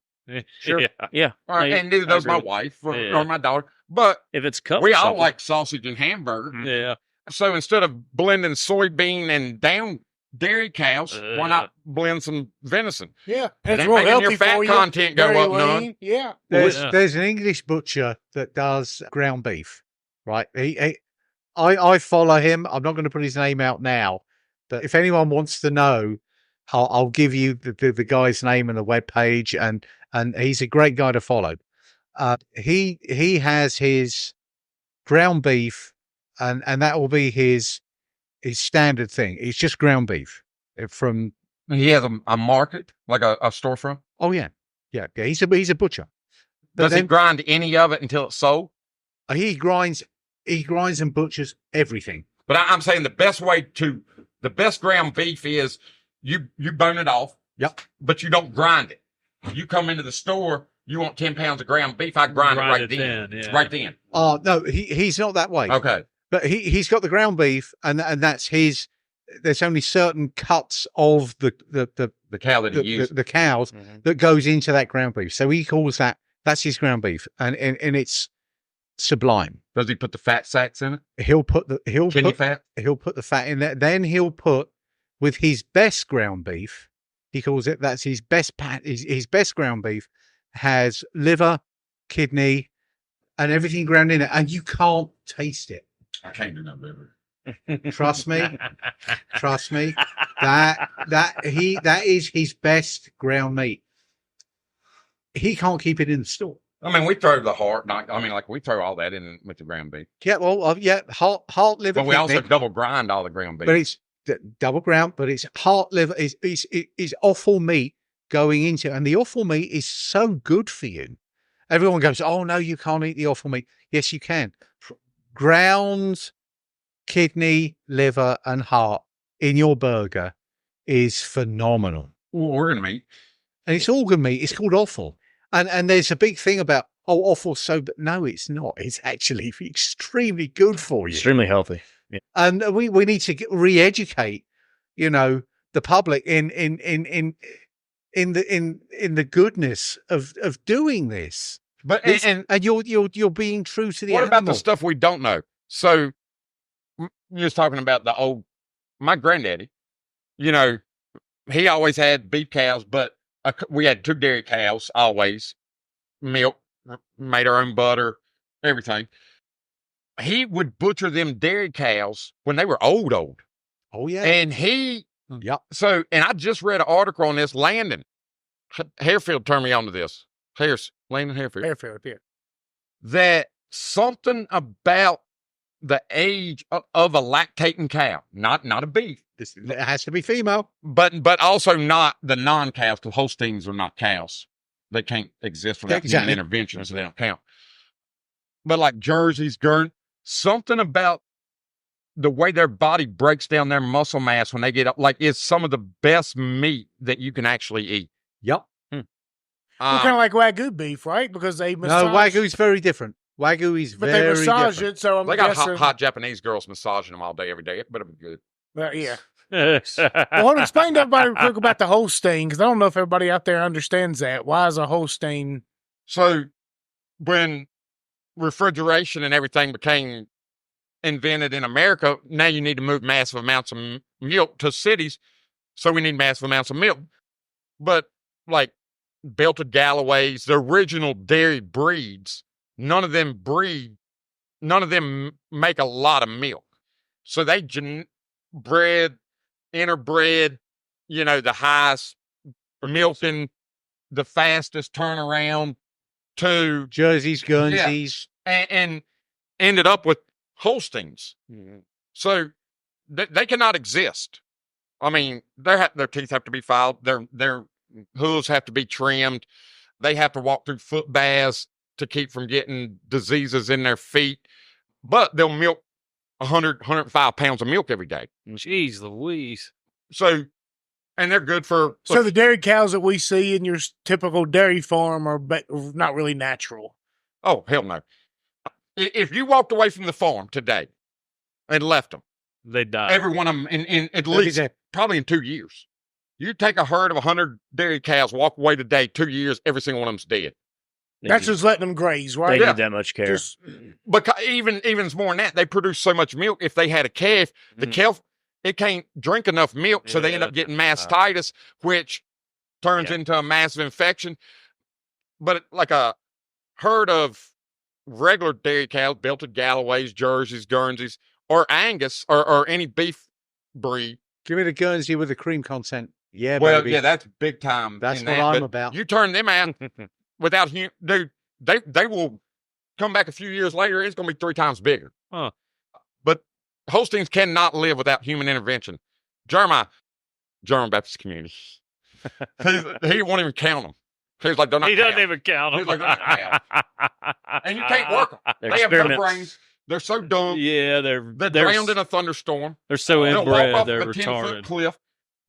Sure. Yeah. And neither does my wife or my daughter. But if it's cooked, we all like sausage and hamburger. Yeah. So instead of blending soybean and down dairy cows, why not blend some venison? Yeah, it's real healthy your fat content go up none. Yeah, there's an English butcher that does ground beef, right? I follow him. I'm not going to put his name out now, but if anyone wants to know, I'll give you the guy's name and the webpage, and he's a great guy to follow. He has his ground beef, and that will be his standard thing. It's just ground beef from. He has a market, like a storefront. Oh yeah. He's a butcher. Does he grind any of it until it's sold? He grinds and butchers everything. But I'm saying the best ground beef is you bone it off. Yep. But you don't grind it. You come into the store, you want 10 pounds of ground beef, I grind it right then. Yeah. Right then. No, he's not that way. Okay. But he's got the ground beef, and that's his. There's only certain cuts of the cow that he uses. The cows that goes into that ground beef. So he calls that That's his ground beef, and it's sublime. Does he put the fat sacks in it? He'll put the fat. He'll put the fat in there. Then he'll put with his best ground beef. He calls it. That's his best his best ground beef has liver, kidney, and everything ground in it, and you can't taste it. I can't do no liver. Trust me. That is his best ground meat. He can't keep it in the store. I mean, we throw the heart. We throw all that in with the ground beef. Yeah, well, heart, liver. But we also double grind all the ground beef. But it's double ground. But it's heart, liver. Is offal meat going into, and the offal meat is so good for you. Everyone goes, "Oh no, you can't eat the offal meat." Yes, you can. Ground kidney, liver, and heart in your burger is phenomenal. Organ meat. And it's organ meat. It's called offal. And there's a big thing about, offal so, but no, it's not. It's actually extremely good for you. Extremely healthy. Yeah. And we need to re-educate, the public in the goodness of doing this. But and you're being true to the what animal. about the stuff we don't know? So you're just talking about my granddaddy, he always had beef cows, but we had 2 dairy cows, always milk, made our own butter, everything. He would butcher them dairy cows when they were old. Oh yeah. And so, and I just read an article on this. Landon Harefield turned me on to this. Landon Harefield. Harefield, yeah. That something about the age of a lactating cow, not a beef. It has to be female. But also not the non-cows, because Holsteins are not cows. They can't exist without human intervention, so they don't count. But like jerseys, something about the way their body breaks down their muscle mass when they get up, it's some of the best meat that you can actually eat. Yep. Kind of like Wagyu beef, right? Because they massage. No, Wagyu is very different. Wagyu is very different. But they massage it, so they got hot Japanese girls massaging them all day, every day. It better be good. Yeah. Well, explain to everybody quick about the Holstein, because I don't know if everybody out there understands that. Why is a Holstein? So when refrigeration and everything became invented in America, now you need to move massive amounts of milk to cities, so we need massive amounts of milk. But like belted Galloways, the original dairy breeds, none of them make a lot of milk. So they interbred, the highest milking, the fastest turnaround to Jerseys, Guernseys, and ended up with Holsteins. Mm-hmm. So they cannot exist. I mean, their teeth have to be filed. Their hooves have to be trimmed. They have to walk through foot baths to keep from getting diseases in their feet. But they'll milk 105 pounds of milk every day. Jeez Louise. So, and they're good for... So the dairy cows that we see in your typical dairy farm are not really natural. Oh, hell no. If you walked away from the farm today and left them, they'd die. Every one of them in at least probably in 2 years. You take a herd of 100 dairy cows, walk away today, 2 years, every single one of them's dead. That's just letting them graze, right? They need that much care. Because even more than that, they produce so much milk. If they had a calf, the calf, it can't drink enough milk, so they end up getting mastitis, which turns into a massive infection. But like a herd of regular dairy cows, belted Galloways, Jerseys, Guernseys, or Angus, or any beef breed. Give me the Guernsey with the cream content. Yeah, well, baby. Yeah, that's big time. That's what I'm about. You turn them out without dude, they will come back a few years later. It's going to be 3 times bigger. Huh. But Holsteins cannot live without human intervention. German Baptist community. he won't even count them. He's like, they're not. He doesn't even count them. He's like, they're not counts. And you can't work them. They have no brains. They're so dumb. Yeah, they're drowned in a thunderstorm. They're so inbred. Walk They're off a retarded. 10-foot cliff.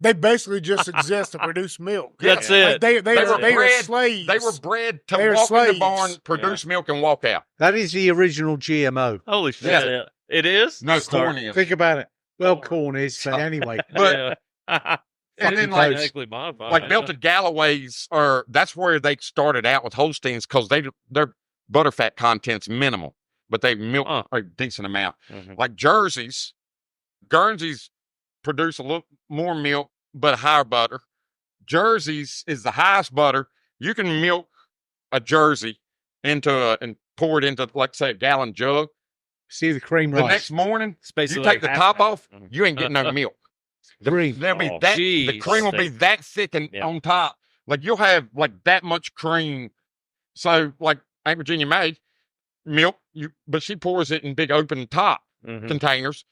They basically just exist to produce milk. That's it. Like they were slaves. They were bred to walk in the barn, produce milk, and walk out. That is the original GMO. Holy shit! Yeah. It is. No, corn is. Think about it. Well, corn is, but anyway. But And then like Belted Galloways that's where they started out with Holsteins because their butterfat content's minimal, but they milk a decent amount. Mm-hmm. Like Jerseys, Guernseys produce a little more milk, but higher butter. Jerseys is the highest butter. You can milk a Jersey and pour it into, like, say, a gallon jug. See the cream the rise. Next morning, you take the top off, you ain't getting no milk. The cream will be that thick and on top. Like, you'll have, like, that much cream. So, like, Aunt Virginia made milk, but she pours it in big open top containers.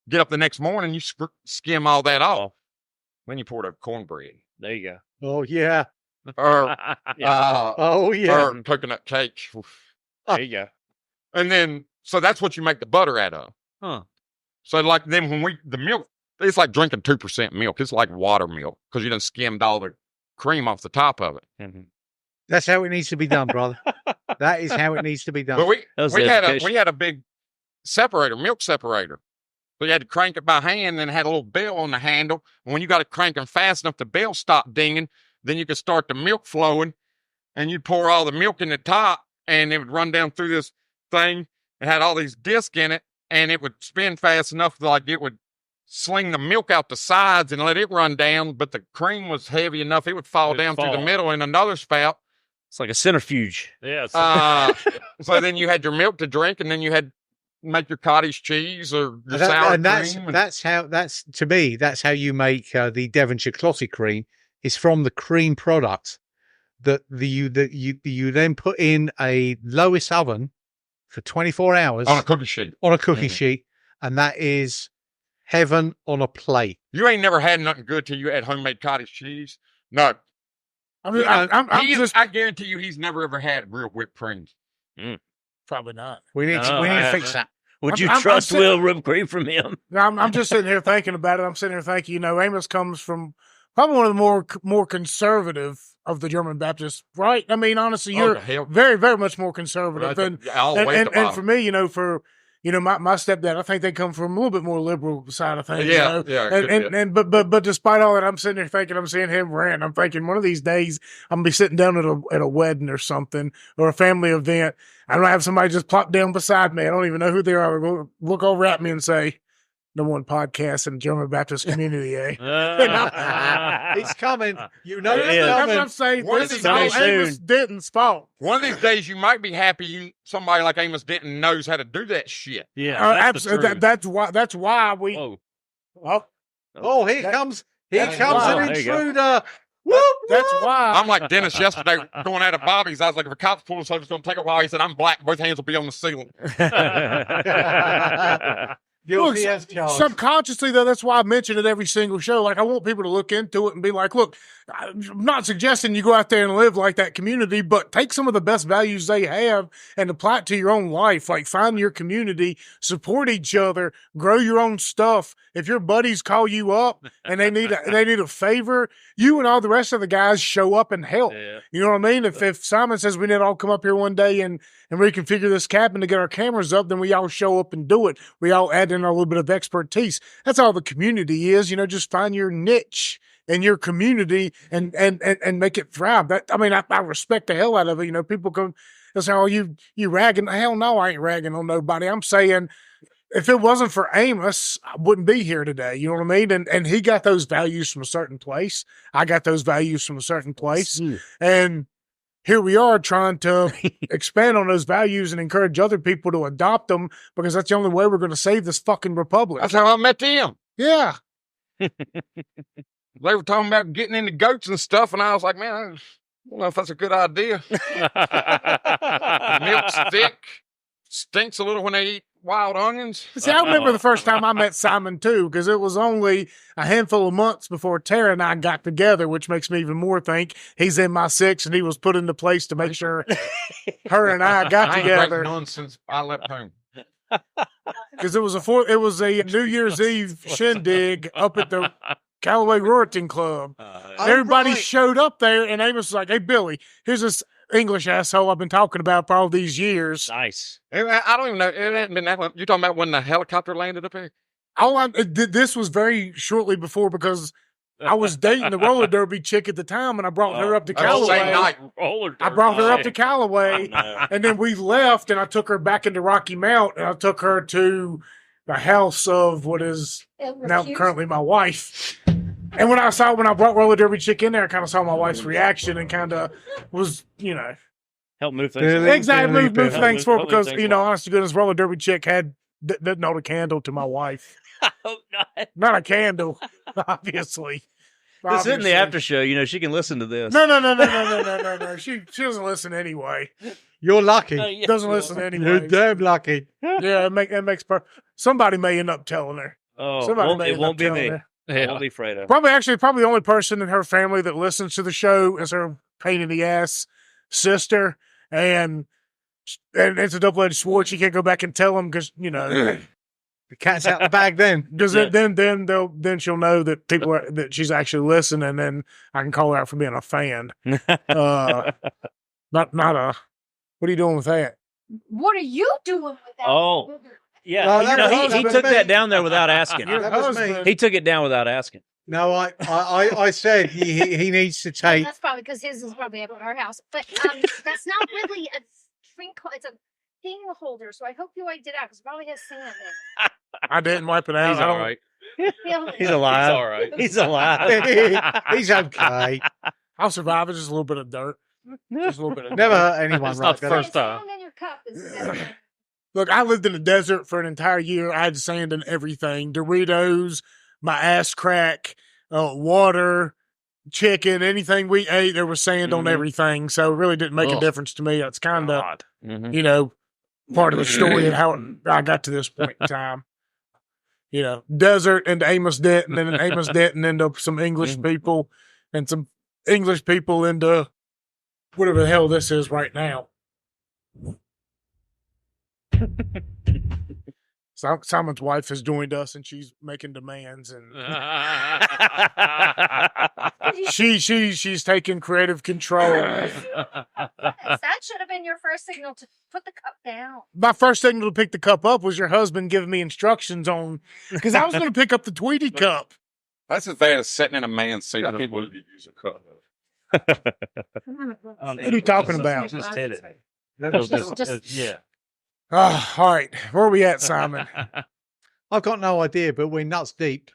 Get up the next morning, you skim all that off. Then you pour it over cornbread. There you go. Oh, yeah. Or, or coconut cake. There you go. And then, so that's what you make the butter out of. Huh. So, like, then the milk, it's like drinking 2% milk. It's like water milk because you done skimmed all the cream off the top of it. Mm-hmm. That's how it needs to be done, brother. That is how it needs to be done. But we had a big milk separator. So you had to crank it by hand, and it had a little bell on the handle. And when you got it cranking fast enough, the bell stopped dinging. Then you could start the milk flowing, and you'd pour all the milk in the top, and it would run down through this thing. It had all these discs in it, and it would spin fast enough like it would sling the milk out the sides and let it run down. But the cream was heavy enough, it would fall down through the middle in another spout. It's like a centrifuge. Yeah. So then you had your milk to drink, and then you had make your cottage cheese or your sour cream. That's how you make the Devonshire Clotty cream. It's from the cream product that you then put in a lowest oven for 24 hours on a cookie sheet. Sheet, and that is heaven on a plate. You ain't never had nothing good till you had homemade cottage cheese. No. I guarantee you he's never ever had real whipped cream. Probably not. We need to fix that. Would you trust real whipped cream from him? I'm just sitting here thinking about it. I'm sitting here thinking, Amos comes from probably one of the more conservative of the German Baptists, right? I mean, honestly, you're very, very much more conservative than, and for me, my stepdad, I think they come from a little bit more liberal side of things. But despite all that, I'm sitting there thinking, I'm seeing him rant. I'm thinking one of these days I'm gonna be sitting down at a wedding or something or a family event. I'm gonna have somebody just plop down beside me. I don't even know who they are. They'll look over at me and say, "Number one podcast in the German Baptist community, eh?" He's coming. That's what I'm saying. This is all Amos Denton's fault. One of these days, you might be happy somebody like Amos Denton knows how to do that shit. Yeah, absolutely. That's why we. Here comes an intruder. That's why. I'm like Dennis yesterday going out of Bobby's. I was like, if a cop's pulling us over, it's going to take a while. He said, I'm black. Both hands will be on the ceiling. Look, subconsciously, though, that's why I mention it every single show. Like, I want people to look into it and be like, look, I'm not suggesting you go out there and live like that community, but take some of the best values they have and apply it to your own life. Like, find your community, support each other, grow your own stuff. If your buddies call you up and they need a favor, you and all the rest of the guys show up and help. Yeah. You know what I mean? If Simon says we need to all come up here one day and reconfigure this cabin to get our cameras up, then we all show up and do it. We all add in our little bit of expertise. That's all the community is. Just find your niche in your community and make it thrive. I respect the hell out of it. People come and say, "Oh, you ragging?" Hell no, I ain't ragging on nobody. I'm saying, if it wasn't for Amos, I wouldn't be here today. You know what I mean? And he got those values from a certain place. I got those values from a certain place. And here we are trying to expand on those values and encourage other people to adopt them, because that's the only way we're going to save this fucking republic. That's how I met them. Yeah. They were talking about getting into goats and stuff, and I was like, man, I don't know if that's a good idea. Milk's thick, stinks a little when they eat wild onions. See, I remember the first time I met Simon, too, because it was only a handful of months before Tara and I got together, which makes me even more think he's in my six, and he was put into place to make sure her and I got together. None since I left home. Because it was a New Year's Eve shindig up at the Callaway Roriton Club. Everybody showed up there, and Amos was like, "Hey, Billy, here's this English asshole I've been talking about for all these years." Nice. I don't even know. It hadn't been that long. You're talking about when the helicopter landed up here? This was very shortly before, because I was dating the roller derby chick at the time, and I brought her up to Callaway. Same night. I brought her up to Callaway, and then we left, and I took her back into Rocky Mount, and I took her to the house of what is now currently my wife. And when I brought roller derby chick in there, I kind of saw my wife's reaction and kind of was, help move things. Exactly, move things forward because, honest to goodness, roller derby chick didn't hold a candle to my wife. I hope not. Not a candle, obviously. This isn't the after show. She can listen to this. No. She doesn't listen anyway. You're lucky. Doesn't listen anyway. You're damn lucky. Yeah, it makes somebody may end up telling her. Oh, it won't be me. It won't be Fredo. Probably the only person in her family that listens to the show is her pain in the ass sister, and it's a double-edged sword. She can't go back and tell him because the cat's out the bag. Then because then she'll know that that she's actually listening, and then I can call her out for being a fan. Not a. What are you doing with that? What are you doing with that? Oh, yeah. He took that down there without asking. That was me. He took it down without asking. No, I said he needs to take. Well, that's probably because his is probably up at our house, but that's not really a drink. It's a thing holder. So I hope you wiped it out because it probably has sand in it. I didn't wipe it out. He's all right. He's alive. He's all right. He's alive. He's okay. I'll survive. It's just a little bit of dirt. Just a little bit of Never dirt. hurt anyone. It's not the first time. In your cup is Look, I lived in the desert for an entire year. I had sand in everything. Doritos, my ass crack, water, chicken, anything we ate, there was sand on everything. So it really didn't make a difference to me. It's kind of, part of the story of how I got to this point in time. Desert into Amos Denton, and then Amos Denton into some English people, and some English people into whatever the hell this is right now. Simon's wife has joined us, and she's making demands, and she's taking creative control. That should have been your first signal to put the cup down. My first signal to pick the cup up was your husband giving me instructions on, because I was going to pick up the Tweety cup. That's as bad as sitting in a man's seat. I can't believe you use a cup. What are you talking about? Just hit it. Yeah. All right. Where are we at, Simon? I've got no idea, but we're nuts deep.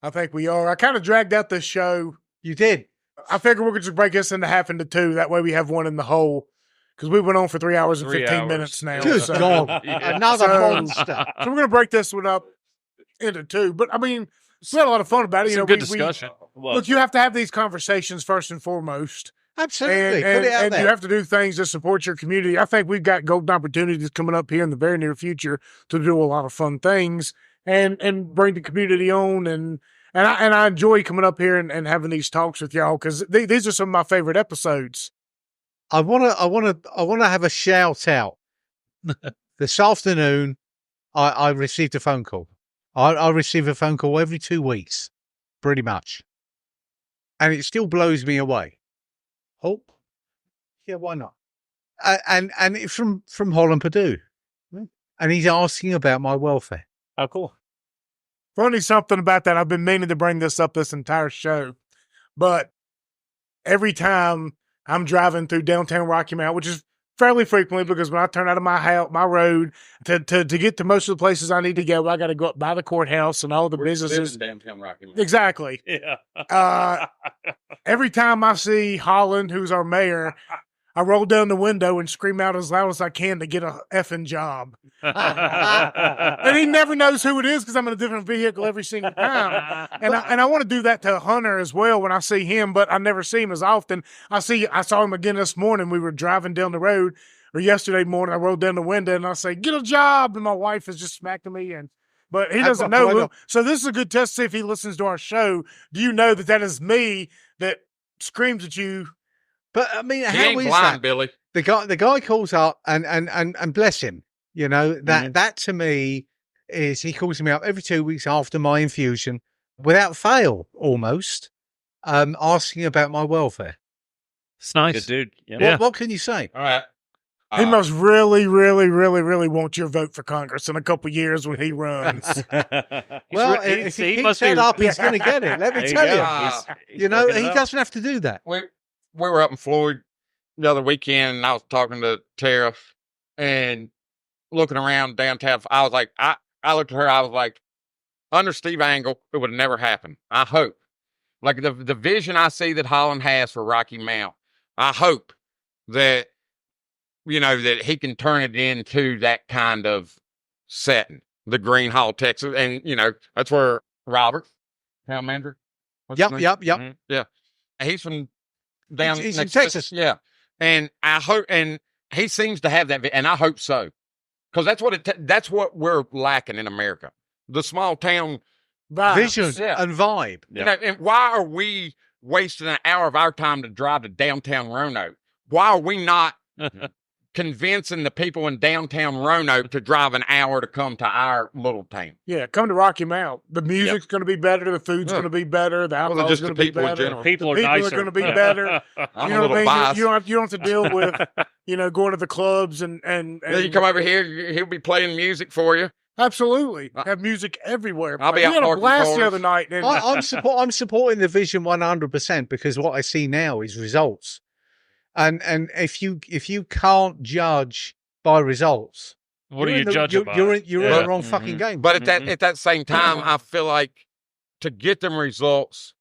I think we are. I kind of dragged out this show. You did. I figured we could just break this into half into two. That way we have one in the hole. Because we went on for 3 hours and 15 minutes now. Good God. Another monster. So we're going to break this one up into two. But, I mean, we had a lot of fun about it. It's a good discussion. Look, you have to have these conversations first and foremost. Absolutely. And you have to do things to support your community. I think we've got golden opportunities coming up here in the very near future to do a lot of fun things and bring the community on. And I enjoy coming up here and having these talks with y'all because these are some of my favorite episodes. I want to have a shout out. This afternoon, I received a phone call. I receive a phone call every 2 weeks, pretty much, and it still blows me away. Hope, yeah, why not? And it's from Holland, Purdue, and he's asking about my welfare. Oh, cool. Funny something about that. I've been meaning to bring this up this entire show, but every time I'm driving through downtown Rocky Mount, which is fairly frequently because when I turn out of my house, my road to get to most of the places I need to go, I got to go up by the courthouse and all the businesses. Downtown Rocky Mount. Exactly. Yeah. Every time I see Holland, who's our mayor, I roll down the window and scream out as loud as I can to get a effing job. And he never knows who it is because I'm in a different vehicle every single time. And I want to do that to Hunter as well when I see him, but I never see him as often. I saw him again this morning. We were driving down the road, or yesterday morning. I rolled down the window and I say, "Get a job!" And my wife is just smacking me in. But he doesn't know. So this is a good test to see if he listens to our show. Do you know that is me that screams at you? But I mean, He how ain't is blind, that? Billy. The guy calls up and bless him. You know, that to me is he calls me up every 2 weeks after my infusion without fail, almost, asking about my welfare. It's nice. Good dude. Yeah. What can you say? All right. He must really, really, really, really want your vote for Congress in a couple years when he runs. Well, if he keeps that up, he's going to get it. Let me tell you. He doesn't have to do that. We were up in Floyd the other weekend, and I was talking to Tariff and looking around downtown. I was like, I looked at her. I was like, under Steve Angle, it would have never happened. I hope. Like the vision I see that Holland has for Rocky Mount, I hope that, that he can turn it into that kind of setting, the Green Hall, Texas. And, that's where Robert Halmander. Yep. Mm-hmm. Yeah. He's from down he's in Texas. Yeah. And I hope, and he seems to have that, and I hope so. Because that's what we're lacking in America. The small town vision and vibe. Yeah. And why are we wasting an hour of our time to drive to downtown Roanoke? Why are we not convincing the people in downtown Roanoke to drive an hour to come to our little town? Yeah, come to Rocky Mount. The music's going to be better. The food's going to be better. The alcohol's going to be better. People are nicer. Going to be better. I'm a little biased. You don't have to deal with, going to the clubs and you come over here, he'll be playing music for you. Absolutely. Have music everywhere. I'll be out we had a blast the other night. I'm supporting the vision 100% because what I see now is results. And if you can't judge by results, what are you judging by? You're in the wrong fucking game. But at that same time, I feel like to get them results,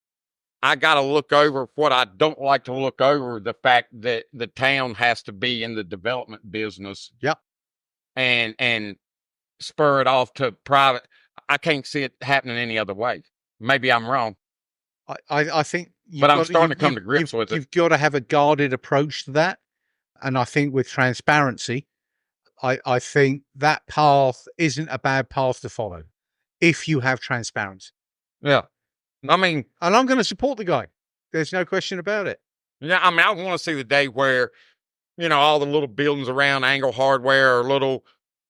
I got to look over what I don't like to look over, the fact that the town has to be in the development business. Yep. And spur it off to private. I can't see it happening any other way. Maybe I'm wrong. I think, I'm starting to come to grips with it. You've got to have a guarded approach to that, and I think with transparency, I think that path isn't a bad path to follow if you have transparency. Yeah, I mean, and I'm going to support the guy. There's no question about it. Yeah, I mean, I want to see the day where, all the little buildings around Angle Hardware or little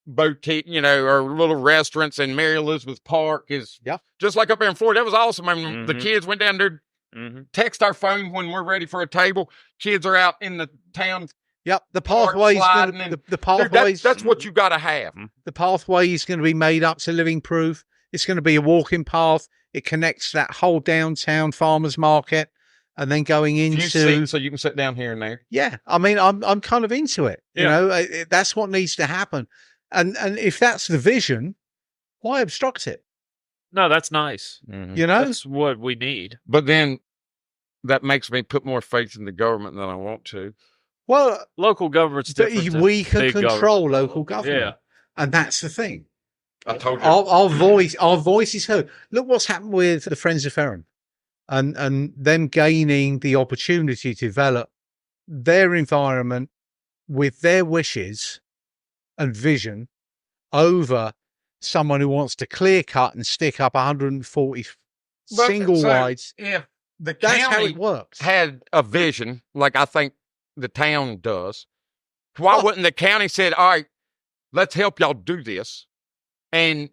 boutique, or little restaurants in Mary Elizabeth Park is just like up there in Florida. That was awesome. I mean, the kids went down there, text our phone when we're ready for a table. Kids are out in the town. Yep, the pathways. The pathways. That's what you got to have. The pathway is going to be made up to living proof. It's going to be a walking path. It connects that whole downtown farmers market, and then going into so you can sit down here and there. Yeah, I mean, I'm kind of into it. That's what needs to happen. And if that's the vision, why obstruct it? No, that's nice. That's what we need. But then that makes me put more faith in the government than I want to. Well, local government's different. We can control local government. Yeah. And that's the thing. I told you. Our voice is heard. Look what's happened with the Friends of Ferron and them gaining the opportunity to develop their environment with their wishes and vision over someone who wants to clear cut and stick up 140 single wides. If the that's county how it works. Had a vision like I think the town does, why wouldn't the county said, all right, let's help y'all do this, and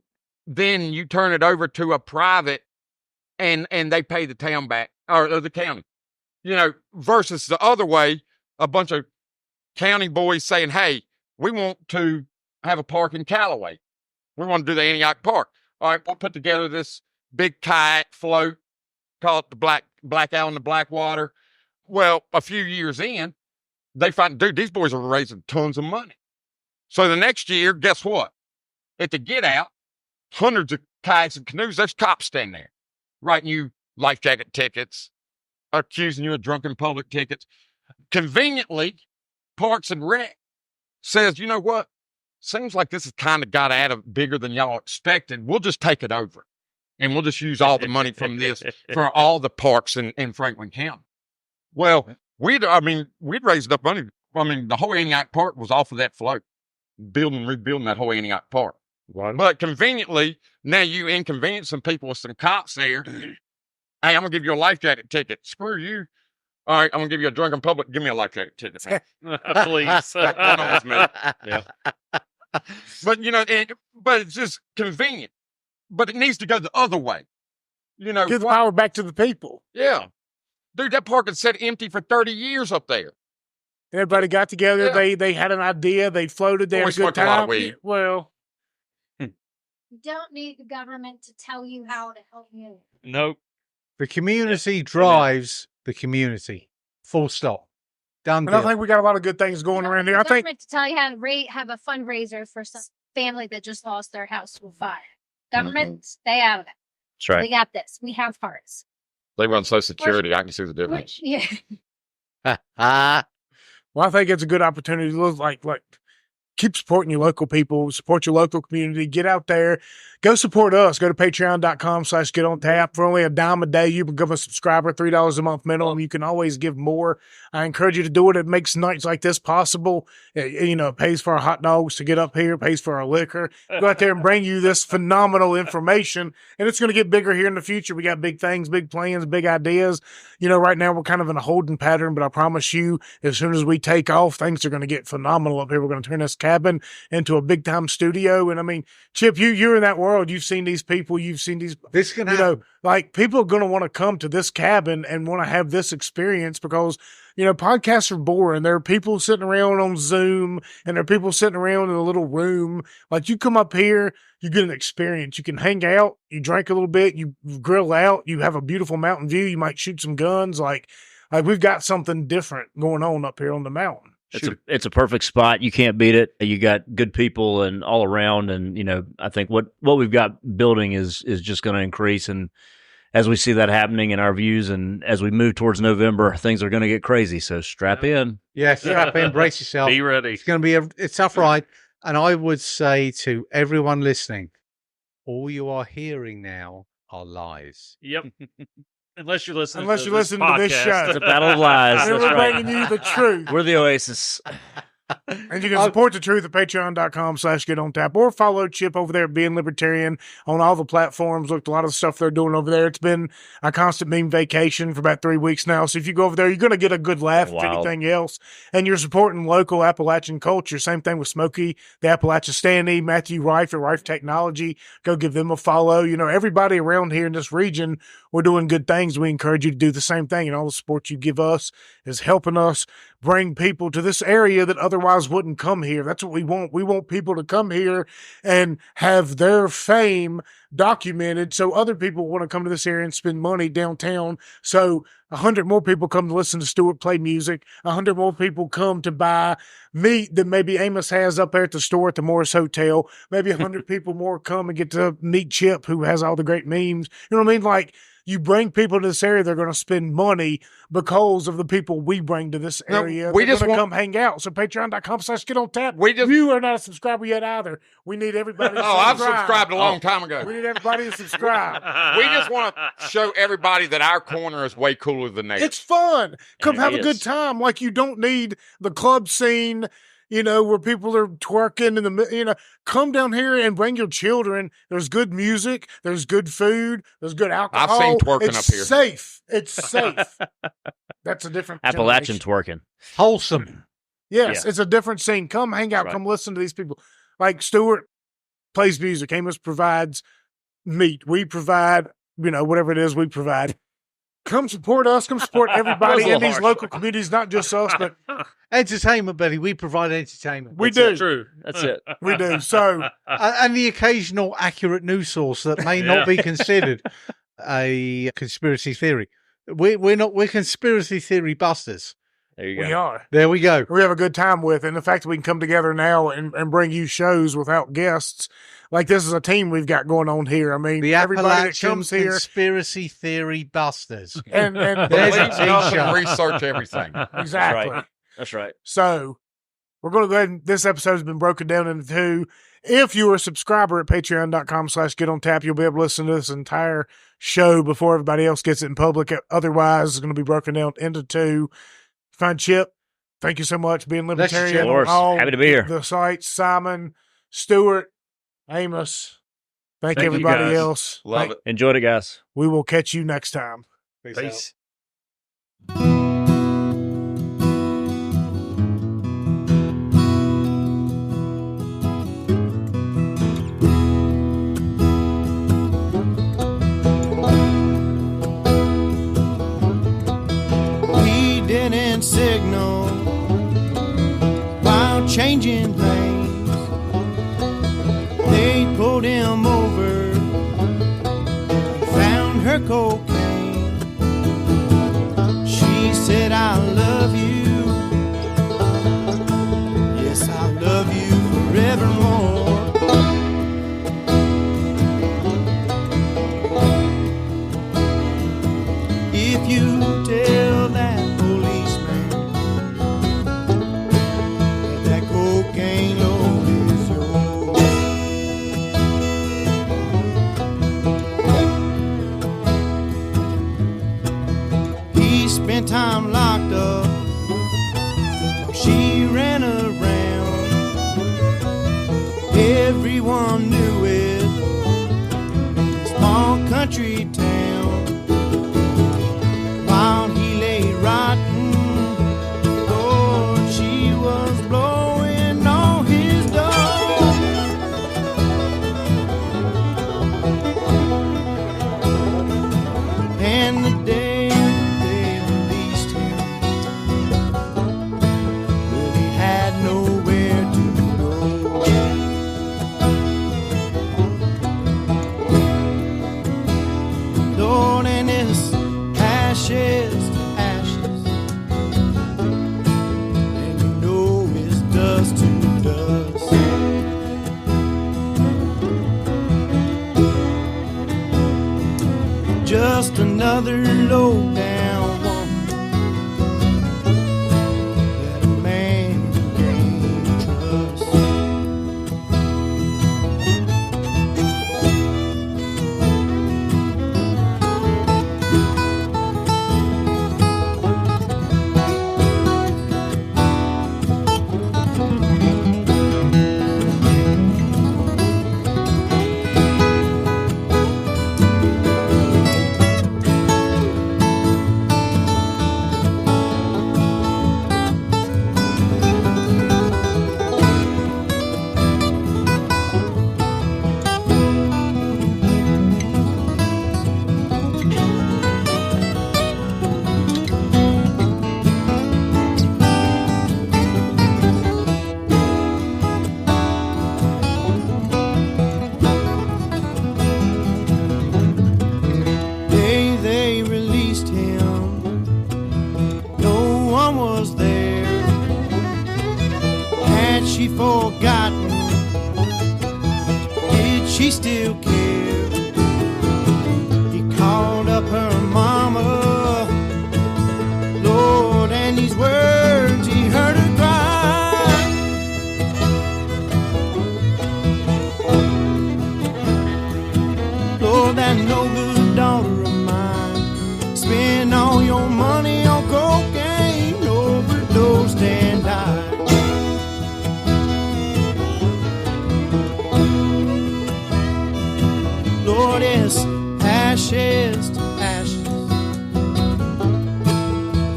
then you turn it over to a private and they pay the town back or the county, versus the other way, a bunch of county boys saying, hey, we want to have a park in Callaway. We want to do the Antioch Park. All right, we'll put together this big kayak float, call it the Black Owl in the Blackwater. Well, a few years in, they find, dude, these boys are raising tons of money. So the next year, guess what? At the get out, hundreds of kayaks and canoes, there's cops standing there, writing you life jacket tickets, accusing you of drunken public tickets. Conveniently, Parks and Rec says, you know what? Seems like this has kind of got out of bigger than y'all expected. We'll just take it over. And we'll just use all the money from this for all the parks in Franklin County. Well, we'd raised enough money. I mean, the whole Antioch Park was off of that float. Rebuilding that whole Antioch Park. Right. But conveniently, now you inconvenience some people with some cops there. Hey, I'm going to give you a life jacket ticket. Screw you. All right, I'm going to give you a drunken public. Give me a life jacket ticket. Please. Yeah. But, but it's just convenient. But it needs to go the other way. Give the power back to the people. Yeah. Dude, that park had sat empty for 30 years up there. Everybody got together. Yeah. They had an idea. They floated. They had a good smoked a lot of time. weed. Well, You don't need the government to tell you how to help you. Nope. The community drives the community. Full stop. Done and I deal. think we got a lot of good things going around here. I think Government to tell you how to have a fundraiser for some family that just lost their house to a fire. Government, stay out of it. That's right. We got this. We have hearts. They run Social Security. I can see the difference. Yeah. well, I think it's a good opportunity to look like keep supporting your local people, support your local community, get out there, go support us. Go to patreon.com/getontap. For only $10 a day, you become a subscriber, $3 a month minimum. You can always give more. I encourage you to do it. It makes nights like this possible. It pays for our hot dogs to get up here, pays for our liquor. Go out there and bring you this phenomenal information, and it's going to get bigger here in the future. We got big things, big plans, big ideas. Right now we're kind of in a holding pattern, but I promise you, as soon as we take off, things are going to get phenomenal up here. We're going to turn this cabin into a big time studio. And I mean, Chip, you're in that world. You've seen these people. You've seen these. This can happen. People are going to want to come to this cabin and want to have this experience because, podcasts are boring. There are people sitting around on Zoom and there are people sitting around in a little room. Like you come up here, you get an experience. You can hang out, you drink a little bit, you grill out, you have a beautiful mountain view. You might shoot some guns. Like we've got something different going on up here on the mountain. It's a perfect spot. You can't beat it. You got good people and all around, and I think what we've got building is just going to increase. And as we see that happening in our views, and as we move towards November, things are going to get crazy. So strap in. Yeah, strap in, brace yourself. Be ready. It's going to be a tough ride. And I would say to everyone listening, all you are hearing now are lies. Yep. Unless you're listening to this show. It's a battle of lies. And That's we're right. bringing you the truth. We're the Oasis. And you can support the truth at patreon.com/getontap or follow Chip over there at Being Libertarian on all the platforms. Looked a lot of stuff they're doing over there. It's been a constant meme vacation for about 3 weeks now. So if you go over there, you're going to get a good laugh if anything else. And you're supporting local Appalachian culture. Same thing with Smokey, the Appalachia Standee, Matthew Rife at Rife Technology. Go give them a follow. Everybody around here in this region, we're doing good things. We encourage you to do the same thing. And all the support you give us is helping us bring people to this area that otherwise wouldn't come here. That's what we want. We want people to come here and have their fame documented so other people want to come to this area and spend money downtown. So 100 more people come to listen to Stuart play music. 100 more people come to buy meat that maybe Amos has up there at the store at the Morris Hotel. Maybe 100 people more come and get to meet Chip, who has all the great memes. You know what I mean? Like, you bring people to this area, they're going to spend money because of the people we bring to this area. We just want to want come hang out. So patreon.com/getontap. We just, you are not a subscriber yet either. We need everybody to subscribe. I've subscribed a long time ago. We need everybody to subscribe. We just want to show everybody that our corner is way cooler than theirs. It's fun. Come It have a is. good time. Like, you don't need the club scene, where people are twerking in the, come down here and bring your children. There's good music. There's good food. There's good alcohol. I've seen twerking it's up here. Safe. It's safe. That's a different Appalachian generation. twerking. Wholesome. Yes, Yeah. it's a different scene. Come hang out. Right. Come listen to these people. Like Stuart plays music. Amos provides meat. We provide, whatever it is we provide. Come support us. Come support everybody in these local communities, not just us, but Entertainment, buddy. We provide entertainment. we That's do. True. That's it. We do. So And the occasional accurate news source that may not be considered a conspiracy theory. We're conspiracy theory busters. There you go. we are. There we go. We have a good time with, and the fact that we can come together now and bring you shows without guests, like this is a team we've got going on here. I mean, The everybody that Appalachian comes here, conspiracy theory busters. and There's a Leave nothing, t-shirt. research everything. exactly. Right. That's right. So we're going to go ahead and this episode has been broken down into two. If you're a subscriber at patreon.com/getontap, you'll be able to listen to this entire show before everybody else gets it in public. Otherwise, it's going to be broken down into two. Find Chip. Thank you so much. Being Bless you, Libertarian. Chip. Of course. on all Happy to be here. The sites, Simon, Stuart, Amos. Thank Thank you, everybody guys. else. Love it. Enjoyed it, guys. We will catch you next time. Peace. We didn't signal changing lanes. They pulled him over, found her cocaine. She said, I love you. Yes, I love you forevermore. If you tell that policeman that cocaine load is yours, he spent time locked up while she ran around. Everyone knew it, small country town. While he lay rotten, Lord, she was blowing on his door. And the day they released him, well, he had nowhere to go. Lord, and his ashes to ashes, and you know it's dust to dust. Just another low down woman that a man can't trust. They released him, no one was there. Had she forgotten? Did she still care? He called up her mama, Lord, and these words he heard her cry. Lord, that no good daughter of mine spend all your money on cocaine, overdosed and died. Lord, it's ashes to ashes,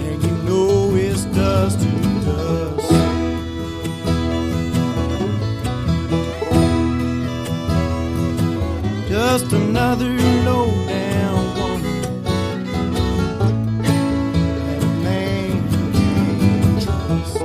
and you know it's dust to dust. Just another low down woman that a man can't trust.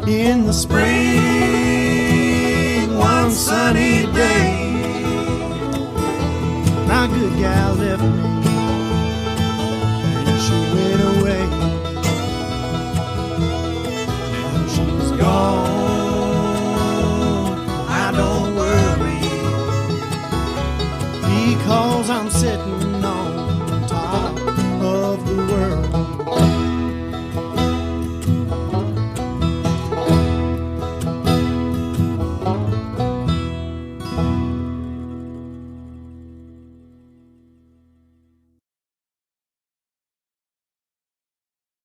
In the spring, one sunny day, my good gal left me, and she went away. Now she's gone, I don't worry, because I'm sitting on